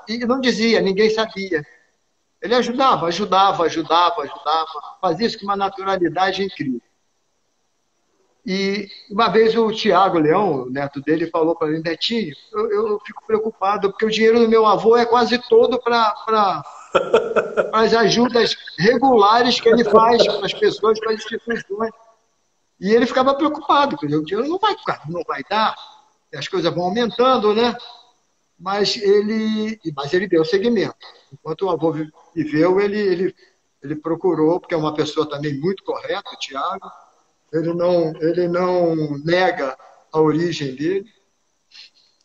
e não dizia, ninguém sabia. Ele ajudava. Fazia isso com uma naturalidade incrível. E uma vez o Tiago Leão, o neto dele, falou para mim, Betinho, eu fico preocupado, porque o dinheiro do meu avô é quase todo para as ajudas regulares que ele faz para as pessoas, para as instituições. E ele ficava preocupado, porque o dinheiro não vai dar, as coisas vão aumentando, né? Mas ele deu seguimento. Enquanto o avô viveu, ele procurou, porque é uma pessoa também muito correta, o Tiago. Ele não nega a origem dele.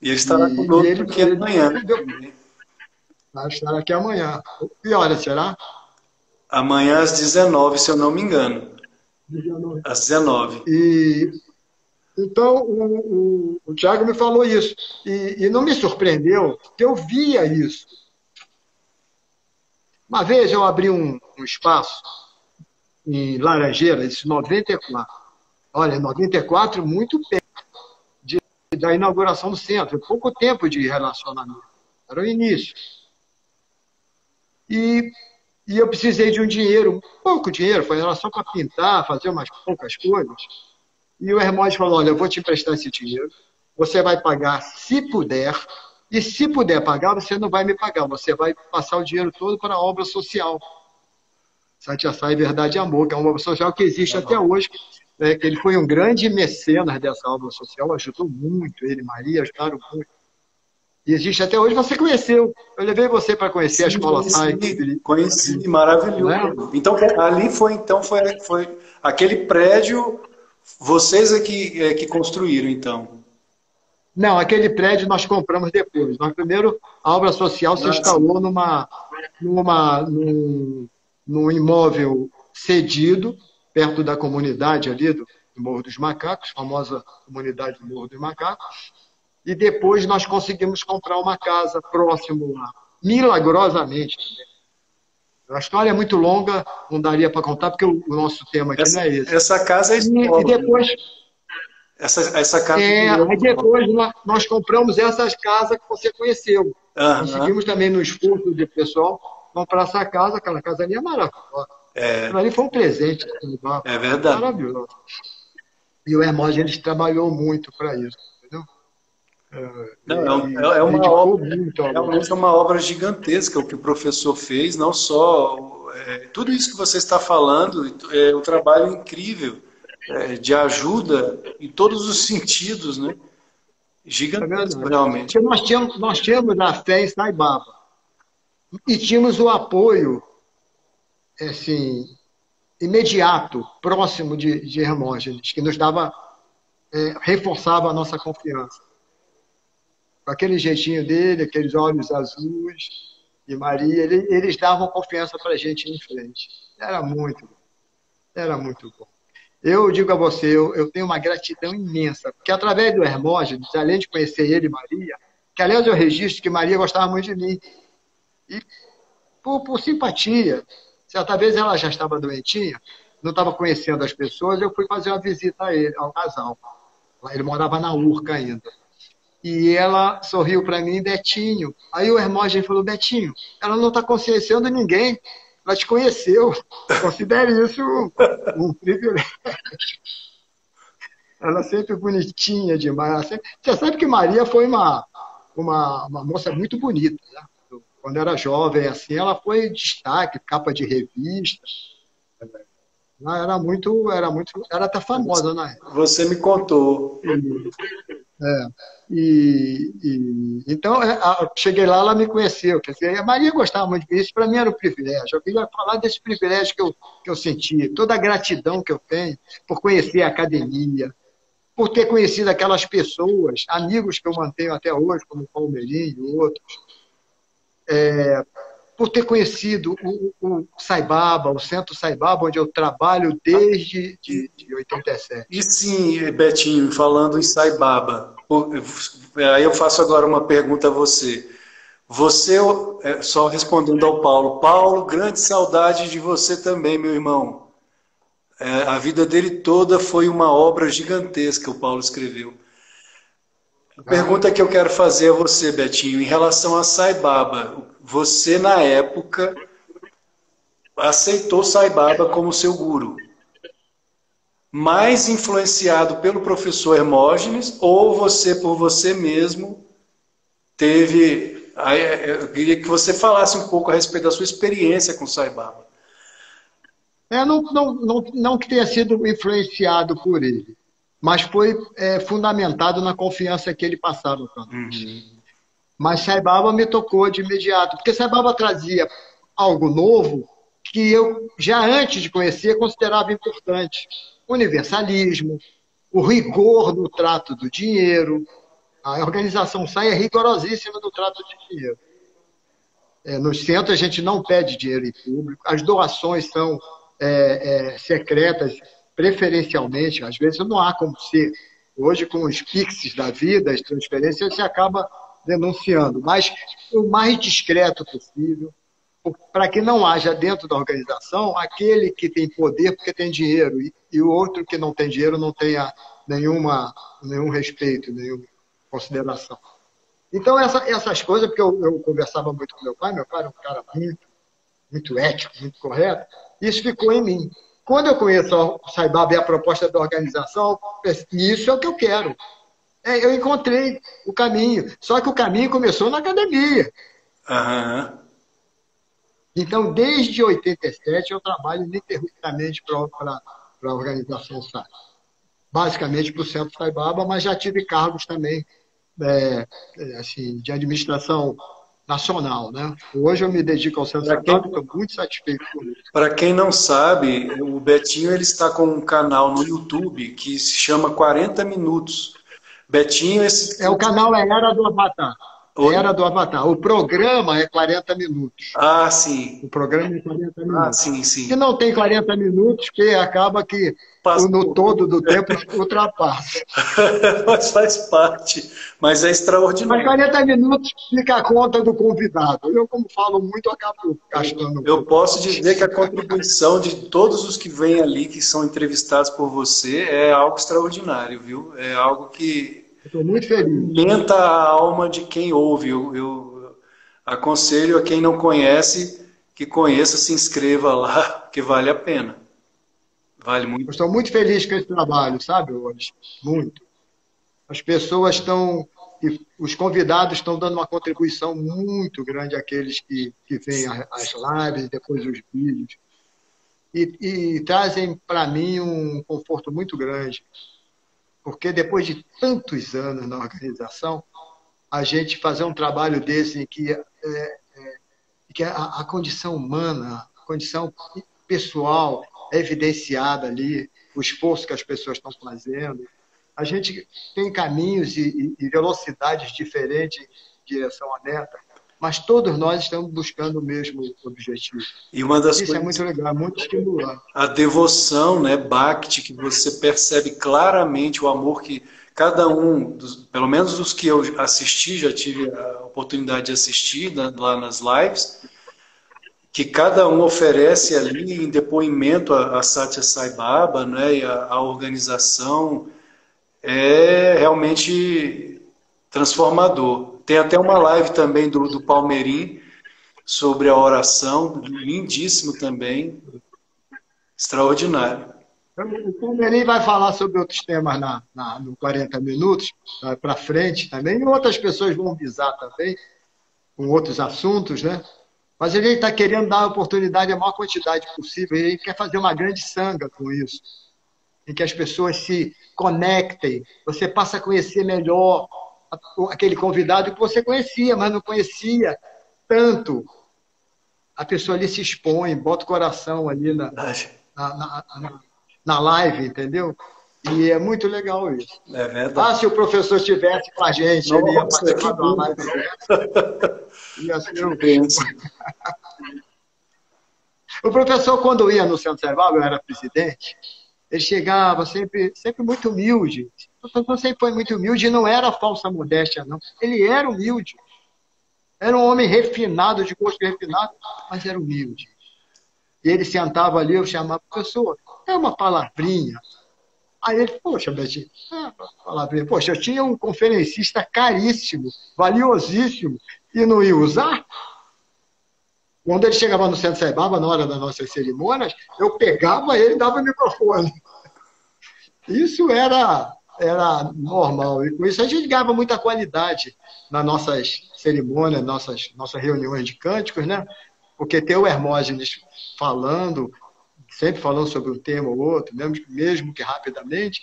E ele estará conosco aqui amanhã. Vai estar aqui amanhã. Que hora será? Amanhã às 19, se eu não me engano. 19. Às 19. Então, o Tiago me falou isso. E não me surpreendeu, porque eu via isso. Uma vez eu abri um espaço em Laranjeiras, em 94. Olha, em 94, muito perto da inauguração do centro. Pouco tempo de relacionamento. Era o início. E eu precisei de um dinheiro, pouco dinheiro, foi só para pintar, fazer umas poucas coisas. E o Hermógenes falou, olha, eu vou te emprestar esse dinheiro, você vai pagar se puder, e se puder pagar, você não vai me pagar, você vai passar o dinheiro todo para a obra social. Satyasai Verdade e Amor, que é uma obra social que existe até hoje, né, que ele foi um grande mecenas dessa obra social, ajudou muito, ele e Maria ajudaram muito. E existe até hoje, você conheceu. Eu levei você para conhecer a Escola Sai. Conheci, maravilhoso. Né? Então, ali foi aquele prédio, vocês que construíram, então? Não, aquele prédio nós compramos depois. Nós primeiro, a obra social se instalou num imóvel cedido, perto da comunidade ali do Morro dos Macacos, famosa comunidade do Morro dos Macacos. E depois nós conseguimos comprar uma casa próximo lá, milagrosamente. A história é muito longa, não daria para contar, porque o nosso tema aqui não é esse. Essa casa é escola, e depois, essa casa aí depois nós compramos essas casas que você conheceu. Conseguimos também, no esforço do pessoal, comprar essa casa, aquela casa ali é maravilhosa. Aquilo ali foi um presente. É verdade. Maravilhoso. E o Hermógenes trabalhou muito para isso. É uma obra gigantesca o que o professor fez, não só tudo isso que você está falando, é um trabalho incrível de ajuda em todos os sentidos, né? É Gigantesco, verdade. realmente. Porque nós tínhamos a fé em Sai Baba e tínhamos o apoio, assim, imediato, próximo de Hermógenes, que nos dava, reforçava a nossa confiança. Com aquele jeitinho dele, aqueles olhos azuis de Maria, eles davam confiança para a gente ir em frente. Era muito bom, era muito bom. Eu digo a você, eu tenho uma gratidão imensa, porque através do Hermógenes, além de conhecer ele e Maria, que aliás eu registro que Maria gostava muito de mim, e por simpatia, certa vez ela já estava doentinha, não estava conhecendo as pessoas, eu fui fazer uma visita a ele, ao casal. Ele morava na Urca ainda. E ela sorriu para mim, Betinho. Aí o Hermógenes falou, Betinho, ela não está conhecendo ninguém, ela te conheceu. Considere isso um privilégio. Ela sempre bonitinha demais. Você sabe que Maria foi uma moça muito bonita, né? Quando era jovem, assim, ela foi destaque, capa de revista. Ela era até famosa na época. Você me contou. É. Então, cheguei lá, ela me conheceu. Quer dizer, a Maria gostava muito disso, para mim era um privilégio. Eu queria falar desse privilégio que eu senti, toda a gratidão que eu tenho por conhecer a academia, por ter conhecido aquelas pessoas, amigos que eu mantenho até hoje, como o Palmeirinho e outros, por ter conhecido o Sai Baba, o Centro Sai Baba, onde eu trabalho desde de 87. E sim, Betinho, falando em Sai Baba, aí eu faço agora uma pergunta a você. Você, só respondendo ao Paulo, Paulo, grande saudade de você também, meu irmão. A vida dele toda foi uma obra gigantesca, o Paulo escreveu. A pergunta que eu quero fazer a você, Betinho, em relação a Sai Baba, você na época aceitou Sai Baba como seu guru, mais influenciado pelo professor Hermógenes ou você por você mesmo teve... Eu queria que você falasse um pouco a respeito da sua experiência com Sai Baba. Não que tenha sido influenciado por ele, mas foi fundamentado na confiança que ele passava para nós. Mas Sai Baba me tocou de imediato, porque Sai Baba trazia algo novo que eu, já antes de conhecer, considerava importante. O universalismo, o rigor no trato do dinheiro. A organização SAI é rigorosíssima no trato de dinheiro. No centro, a gente não pede dinheiro em público, as doações são secretas, preferencialmente, às vezes não há como ser. Hoje, com os PIXs da vida, as transferências, você acaba denunciando, mas o mais discreto possível, para que não haja dentro da organização aquele que tem poder porque tem dinheiro e o outro que não tem dinheiro não tenha nenhum respeito, nenhuma consideração. Então, essas coisas, porque eu conversava muito com meu pai era um cara muito ético, muito correto, isso ficou em mim. Quando eu conheço o Sai Baba e a proposta da organização, isso é o que eu quero. Eu encontrei o caminho, só que o caminho começou na academia. Então, desde 87, eu trabalho ininterruptamente para a organização SAI. Basicamente para o Centro Sai Baba, mas já tive cargos também assim, de administração nacional, né? Hoje eu me dedico ao Centro Sai Baba, estou muito satisfeito com isso. Para quem não sabe, o Betinho ele está com um canal no YouTube que se chama 40 Minutos. Betinho... O canal é Era do Avatar. Era do Avatar. O programa é 40 minutos. Ah, sim. O programa é 40 minutos. Ah, sim, sim. Que não tem 40 minutos, que acaba que no todo do tempo ultrapassa. Mas faz parte. Mas é extraordinário. Mas 40 minutos fica a conta do convidado. Eu, como falo muito, acabo gastando. Eu posso dizer que a contribuição de todos os que vêm ali, que são entrevistados por você, é algo extraordinário, viu? É algo que... Estou muito feliz. Alimenta a alma de quem ouve. Eu aconselho a quem não conhece, que conheça, se inscreva lá, que vale a pena. Vale muito. Eu estou muito feliz com esse trabalho, sabe, hoje? Muito. As pessoas estão... Os convidados estão dando uma contribuição muito grande àqueles que veem as lives, depois os vídeos. E trazem para mim um conforto muito grande. porque depois de tantos anos na organização, a gente fazer um trabalho desse em que a condição humana, a condição pessoal é evidenciada ali, o esforço que as pessoas estão fazendo. A gente tem caminhos e velocidades diferentes em direção à meta, mas todos nós estamos buscando o mesmo objetivo. E uma das Isso coisas, é muito legal, é muito estimulante. a devoção, né, Bhakti, que você percebe claramente o amor que cada um, pelo menos dos que eu assisti, já tive a oportunidade de assistir lá nas lives, que cada um oferece ali em depoimento a Satya Sai Baba, né, e a organização, é realmente transformador. Tem até uma live também do Palmeirim sobre a oração, lindíssimo também, extraordinário. O Palmeirinho vai falar sobre outros temas no 40 Minutos, para frente também, e outras pessoas vão visar também, com outros assuntos, né? Mas ele está querendo dar a oportunidade à maior quantidade possível, e ele quer fazer uma grande sanga com isso, em que as pessoas se conectem, você passa a conhecer melhor aquele convidado que você conhecia, mas não conhecia tanto. A pessoa ali se expõe, bota o coração ali na live, entendeu? E é muito legal isso. É verdade. Ah, se o professor estivesse com a gente, Nossa, ele ia participar de uma live dessa. Ia ser O professor, quando ia no Centro Cerval, eu era presidente, ele chegava sempre muito humilde. O professor sempre foi muito humilde e não era falsa modéstia, não. Ele era humilde. Era um homem refinado, de gosto refinado, mas era humilde. E ele sentava ali, eu chamava, professor, é uma palavrinha. Aí ele, poxa, Betinho, é uma palavrinha. Poxa, eu tinha um conferencista caríssimo, valiosíssimo, e não ia usar? Quando ele chegava no Centro Sai Baba, na hora das nossas cerimônias, eu pegava ele e dava o microfone. Isso era normal. E com isso a gente ganhava muita qualidade nas nossas cerimônias, nossas reuniões de cânticos, né? Porque ter o Hermógenes falando, sempre falando sobre um tema ou outro, mesmo que rapidamente,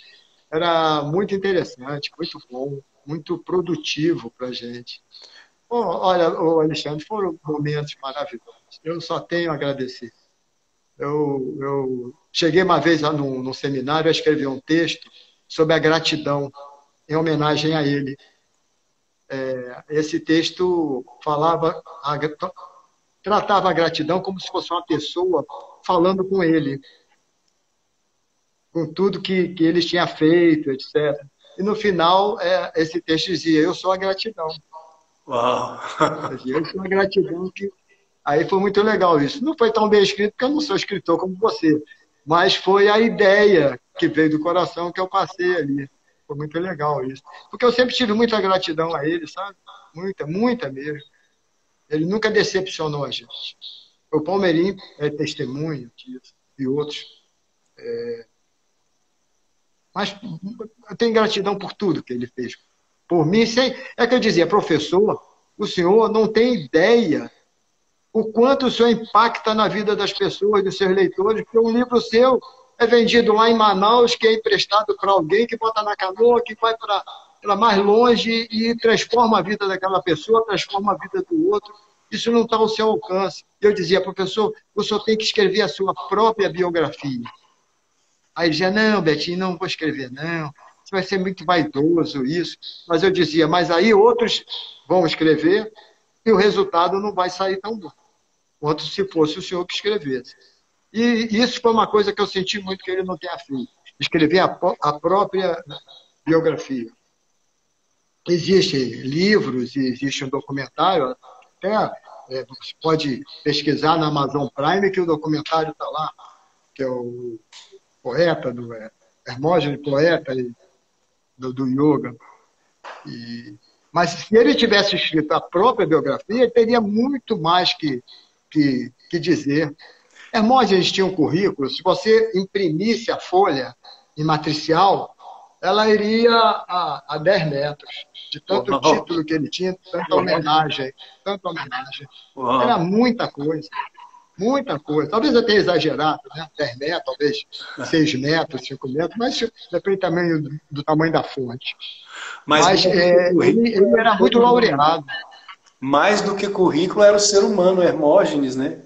era muito interessante, muito bom, muito produtivo para a gente. Olha, Alexandre, foram momentos maravilhosos. Eu só tenho a agradecer. Eu cheguei uma vez lá num seminário a escrever um texto sobre a gratidão, em homenagem a ele. Esse texto tratava a gratidão como se fosse uma pessoa falando com ele, com tudo que ele tinha feito, etc. E no final, esse texto dizia, eu sou a gratidão. Uau! Eu sou a gratidão que... Aí foi muito legal isso. Não foi tão bem escrito, porque eu não sou escritor como você, mas foi a ideia que veio do coração que eu passei ali. Foi muito legal isso. Porque eu sempre tive muita gratidão a ele, sabe? Muita, muita mesmo. Ele nunca decepcionou a gente. O Palmeirim é testemunho disso, e outros. Mas eu tenho gratidão por tudo que ele fez. Por mim, é que eu dizia, professor, o senhor não tem ideia o quanto o senhor impacta na vida das pessoas, dos seus leitores, porque um livro seu é vendido lá em Manaus, que é emprestado para alguém, que bota na canoa, que vai para mais longe e transforma a vida daquela pessoa, transforma a vida do outro. Isso não está ao seu alcance. Eu dizia, professor, o senhor tem que escrever a sua própria biografia. Aí ele dizia, não, Betinho, não vou escrever, não. Isso vai ser muito vaidoso, isso. Mas eu dizia, mas aí outros vão escrever e o resultado não vai sair tão bom quanto se fosse o senhor que escrevesse. E isso foi uma coisa que eu senti muito que ele não tenha feito. Escrever a própria biografia. Existem livros, existe um documentário, até você pode pesquisar na Amazon Prime que o documentário está lá, que é o poeta, Hermógenes, poeta do yoga. Mas se ele tivesse escrito a própria biografia, ele teria muito mais que dizer. Hermógenes tinha um currículo, se você imprimisse a folha em matricial, ela iria a 10 metros, de tanto título que ele tinha, tanta homenagem. Uau. Era muita coisa. Muita coisa. Talvez eu tenha exagerado, né? 10 metros, talvez 6 metros, 5 metros, mas depende também do tamanho da fonte. Mas ele era muito laureado. Mais do que currículo era o ser humano, Hermógenes, né?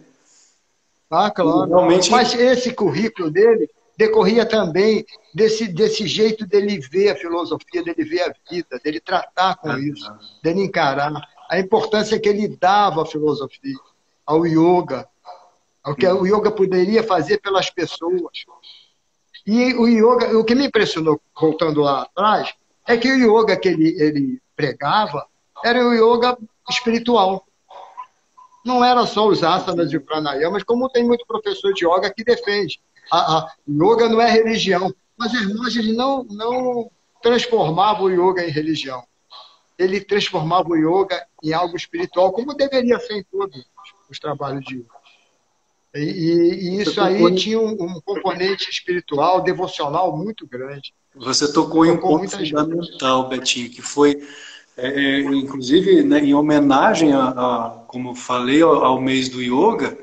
Ah, claro. Realmente... Mas esse currículo dele decorria também desse jeito dele ver a filosofia, dele ver a vida, dele tratar com isso, dele encarar. A importância que ele dava à filosofia, ao yoga, ao que o yoga poderia fazer pelas pessoas. E o yoga, o que me impressionou, voltando lá atrás, é que o yoga que ele pregava era o yoga espiritual. Não era só os asanas e o pranayamas, como tem muito professor de yoga que defende. A yoga não é religião, mas Hermógenes não transformava o yoga em religião. Ele transformava o yoga em algo espiritual, como deveria ser em todos os trabalhos de yoga. E isso aí tinha um componente espiritual, devocional muito grande. Você tocou em um ponto fundamental, Betinho, que foi, inclusive, né, em homenagem, como falei, ao mês do yoga,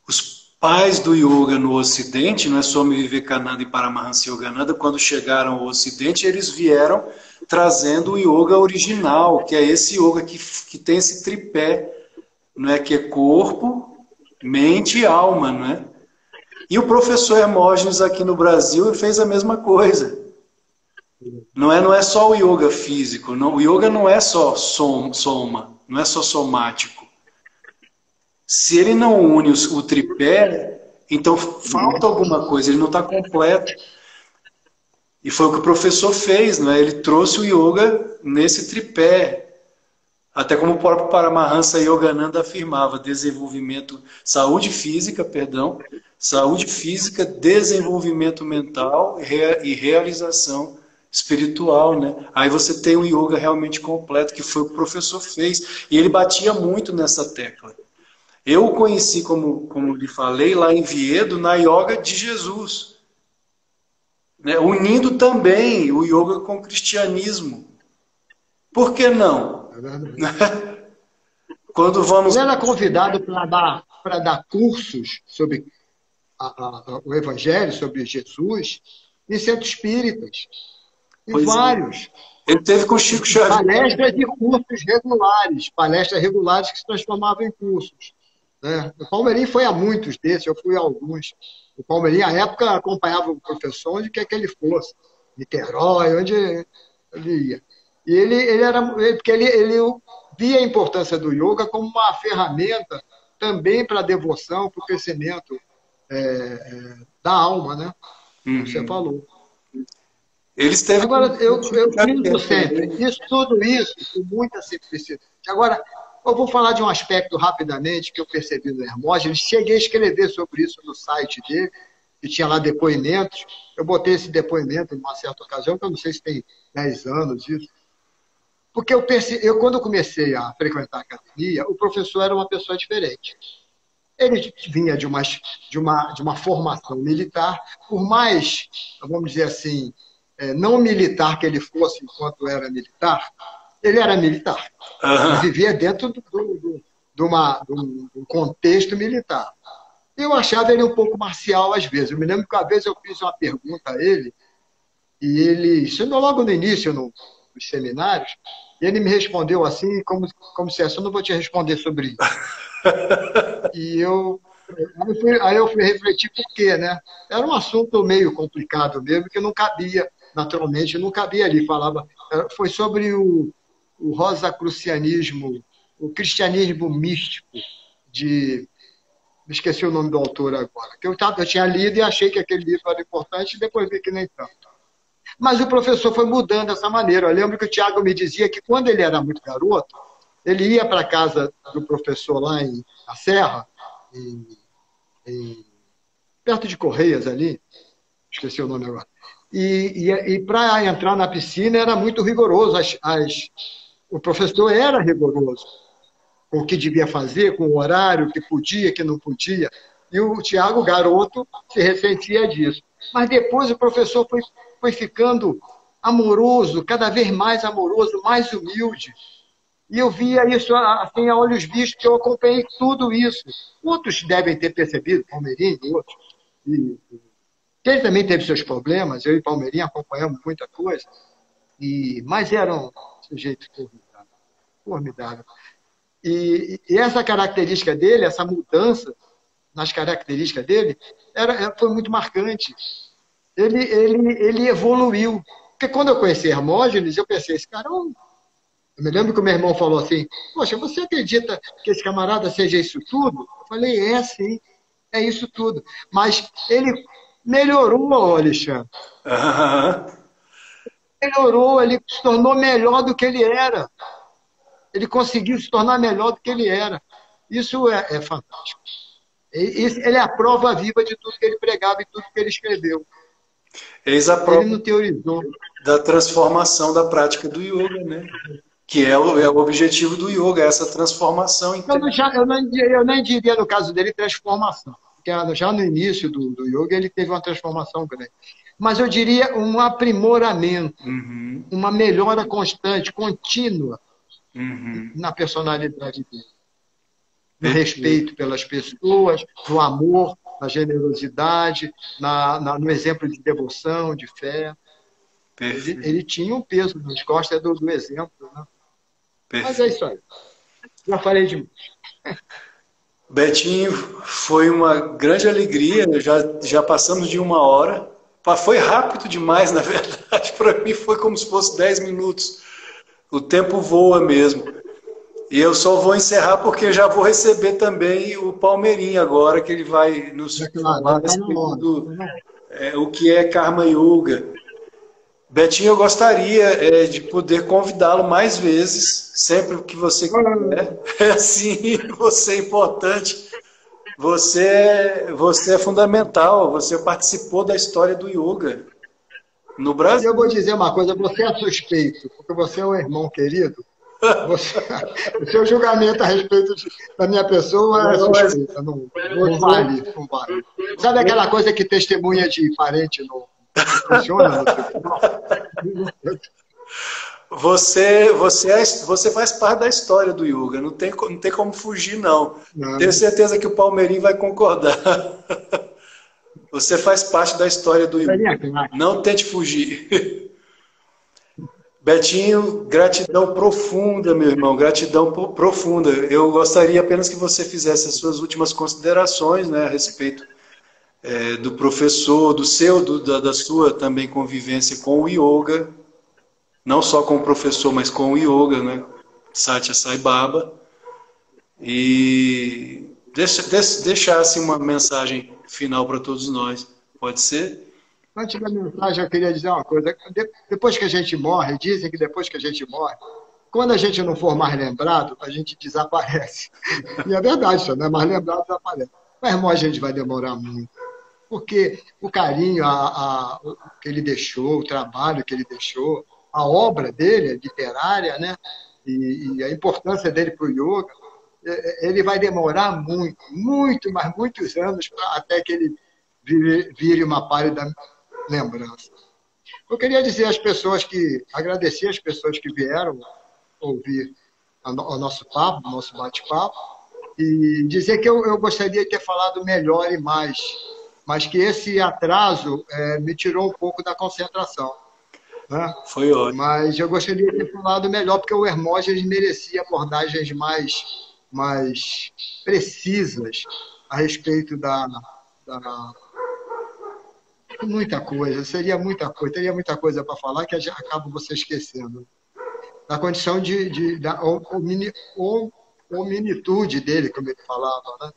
os pais do yoga no Ocidente, não é Swami Vivekananda e Paramahansa Yogananda, quando chegaram ao Ocidente, eles vieram trazendo o yoga original, que é esse yoga que tem esse tripé, não é, que é corpo, mente e alma, não é? E o professor Hermógenes aqui no Brasil fez a mesma coisa. Não é só o yoga físico, não, o yoga não é só soma, não é só somático. Se ele não une o tripé, então falta alguma coisa, ele não está completo. E foi o que o professor fez, não é? Ele trouxe o yoga nesse tripé. Até como o próprio Paramahansa Yogananda afirmava, saúde física, desenvolvimento mental e realização espiritual, né? Aí você tem um yoga realmente completo, que foi o que o professor fez. E ele batia muito nessa tecla. Eu o conheci, como lhe falei, lá em Viedo, na yoga de Jesus, né? Unindo também o yoga com o cristianismo. Por que não? É verdade. Quando vamos... Ele era convidado para dar cursos sobre o Evangelho, sobre Jesus, em centros espíritas. E vários. Ele teve com o Chico Xavier. Palestras e cursos regulares. Palestras regulares que se transformavam em cursos. Né? O Palmeirim foi a muitos desses, eu fui a alguns. O Palmeirim, à época, acompanhava o professor onde quer que ele fosse. Niterói, onde ele ia. E porque ele via a importância do yoga como uma ferramenta também para a devoção, para o crescimento da alma, né? Como você falou. Agora, eu digo sempre, tudo isso com muita simplicidade. Agora, eu vou falar de um aspecto rapidamente que eu percebi no Hermógenes. Cheguei a escrever sobre isso no site dele, que tinha lá depoimentos. Eu botei esse depoimento em uma certa ocasião, que eu não sei se tem 10 anos isso. Porque quando eu comecei a frequentar a academia, o professor era uma pessoa diferente. Ele vinha de uma formação militar, por mais, vamos dizer assim, não militar que ele fosse enquanto era militar, ele era militar. Ele vivia dentro de um contexto militar. Eu achava ele um pouco marcial às vezes. Eu me lembro que uma vez eu fiz uma pergunta a ele, e ele, isso logo no início, nos seminários, e ele me respondeu assim, como se eu não vou te responder sobre isso. E aí eu fui refletir por quê, né? Era um assunto meio complicado mesmo, que não cabia, naturalmente, não cabia ali. Foi sobre o rosacrucianismo, o cristianismo místico, esqueci o nome do autor agora, que eu tinha lido e achei que aquele livro era importante, e depois vi que nem tanto. Mas o professor foi mudando dessa maneira. Eu lembro que o Tiago me dizia que quando ele era muito garoto, ele ia para a casa do professor lá na Serra, perto de Correias ali, esqueci o nome agora, e para entrar na piscina era muito rigoroso, o professor era rigoroso com o que devia fazer, com o horário, que podia, que não podia, e o Tiago, garoto, se ressentia disso. Mas depois o professor foi ficando amoroso, cada vez mais amoroso, mais humilde. E eu via isso assim, a olhos vistos, que eu acompanhei tudo isso. Outros devem ter percebido, Palmeirinho e outros, e, que ele também teve seus problemas, eu e Palmeirinho acompanhamos muita coisa, mas era um sujeito formidável. Formidável. E essa característica dele, essa mudança nas características dele, foi muito marcante. Ele evoluiu. Porque quando eu conheci Hermógenes, eu pensei, esse cara é um... Eu me lembro que o meu irmão falou assim, poxa, você acredita que esse camarada seja isso tudo? Eu falei, sim, é isso tudo. Mas ele melhorou, Alexandre. Melhorou, ele se tornou melhor do que ele era. Ele conseguiu se tornar melhor do que ele era. Isso é fantástico. Ele é a prova viva de tudo que ele pregava e tudo que ele escreveu. Eis a prova ele não teorizou. Da transformação da prática do yoga, né? Que é o objetivo do yoga, essa transformação interna. Eu nem diria, no caso dele, transformação. Porque já no início do yoga ele teve uma transformação grande. Mas eu diria um aprimoramento, uma melhora constante, contínua na personalidade dele. No respeito pelas pessoas, no amor, na generosidade, no exemplo de devoção, de fé. Ele tinha um peso nas costas do exemplo, né? Mas é isso aí. Já falei demais. Betinho, foi uma grande alegria. Já passamos de 1 hora. Foi rápido demais, na verdade. Para mim foi como se fosse 10 minutos. O tempo voa mesmo. E eu só vou encerrar porque já vou receber também o Palmeirinho agora, que ele vai nos falar a respeito do o que é Karma Yoga. Betinho, eu gostaria de poder convidá-lo mais vezes, sempre que você quiser. Sim, você é importante. Você é fundamental. Você participou da história do yoga no Brasil. Eu vou dizer uma coisa, você é suspeito, porque você é um irmão querido. O seu julgamento a respeito da minha pessoa é suspeita. Não vale. Sabe aquela coisa que testemunha de parente não funciona? Você faz parte da história do yoga, não tem como fugir, não. Tenho certeza que o Palmeirinho vai concordar. Você faz parte da história do yoga. Não tente fugir. Betinho, gratidão profunda, meu irmão, gratidão profunda. Eu gostaria apenas que você fizesse as suas últimas considerações, né, a respeito do professor, da sua também convivência com o yoga, não só com o professor, mas com o yoga, né, Satya Sai Baba, e deixasse uma mensagem final para todos nós. Pode ser? Antes da mensagem, eu queria dizer uma coisa. Depois que a gente morre, dizem que depois que a gente morre, quando a gente não for mais lembrado, a gente desaparece. E é verdade, se não é mais lembrado, desaparece. Mas a gente vai demorar muito. Porque o carinho que ele deixou, o trabalho que ele deixou, a obra dele, literária, né? E a importância dele para o yoga, ele vai demorar muito, mas muitos anos até que ele vire uma pálida lembrança. Eu queria dizer às pessoas agradecer às pessoas que vieram ouvir o nosso papo, o nosso bate-papo, e dizer que eu gostaria de ter falado melhor e mais, mas que esse atraso me tirou um pouco da concentração. Né? Foi ótimo. Mas eu gostaria de ter falado melhor, porque o Hermógenes merecia abordagens mais precisas a respeito da muita coisa, teria muita coisa para falar que acaba você esquecendo. Da condição da hominitude dele, como ele falava, né?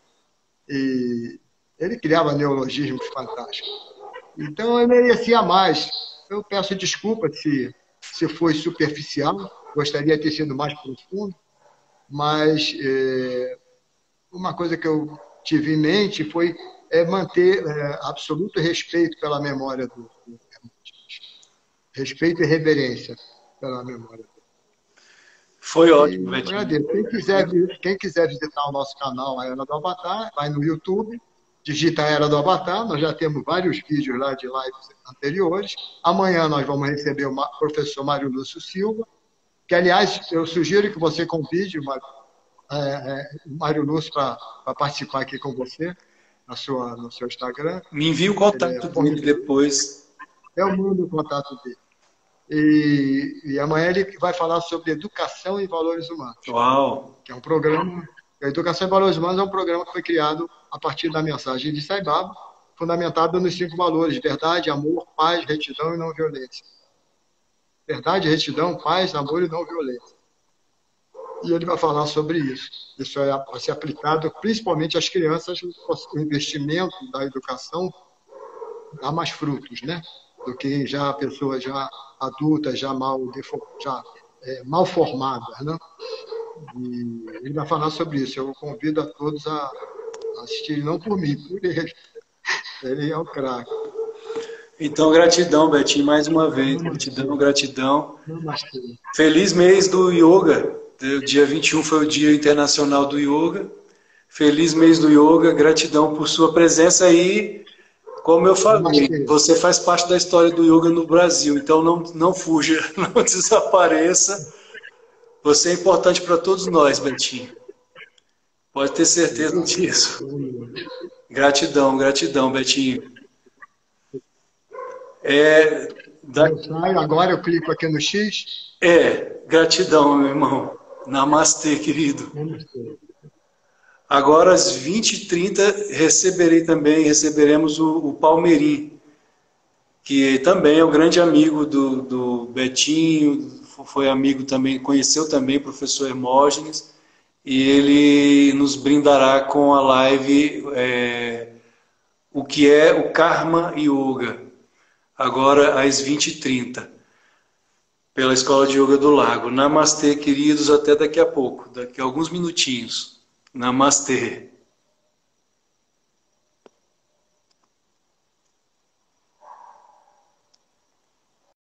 E ele criava neologismos fantásticos. Então, eu merecia mais. Eu peço desculpa se foi superficial, gostaria de ter sido mais profundo, mas uma coisa que eu tive em mente foi manter absoluto respeito pela memória do respeito e reverência pela memória. Foi ótimo, Betinho. Quem quiser visitar o nosso canal, a Era do Avatar, vai no YouTube, digita a Era do Avatar, nós já temos vários vídeos lá de lives anteriores. Amanhã nós vamos receber o professor Mário Lúcio Silva, Que, aliás, eu sugiro que você convide o Mário Lúcio para participar aqui com você no seu Instagram. Me envia o contato dele depois. Eu mando o contato dele. E amanhã ele vai falar sobre educação e valores humanos. Uau! Que é um programa. A Educação e Valores Humanos é um programa que foi criado a partir da mensagem de Sai Baba, fundamentado nos 5 valores: verdade, amor, paz, retidão e não violência. Verdade, retidão, paz, amor e não violência. E ele vai falar sobre isso. Isso vai ser aplicado principalmente às crianças. O investimento da educação dá mais frutos, né? Do que já pessoas já adultas, já mal formadas, né? E ele vai falar sobre isso. Eu convido a todos a assistirem, não por mim, por ele. Ele é um craque. Então, gratidão, Betinho, mais uma vez. Gratidão, gratidão. Feliz mês do Yoga. O dia 21 foi o Dia Internacional do Yoga. Feliz mês do Yoga. Gratidão por sua presença aí. Como eu falei, você faz parte da história do Yoga no Brasil. Então, não fuja, não desapareça. Você é importante para todos nós, Betinho. Pode ter certeza disso. Gratidão, gratidão, Betinho. Agora eu clico aqui no X. Gratidão, meu irmão. Namastê, querido. Agora, às 20h30, receberemos o Palmeirim, que também é um grande amigo do Betinho, foi amigo também, conheceu também o professor Hermógenes, e ele nos brindará com a live o que é o Karma Yoga, agora às 20h30, pela Escola de Yoga do Lago. Namastê, queridos, até daqui a pouco, daqui a alguns minutinhos. Namastê.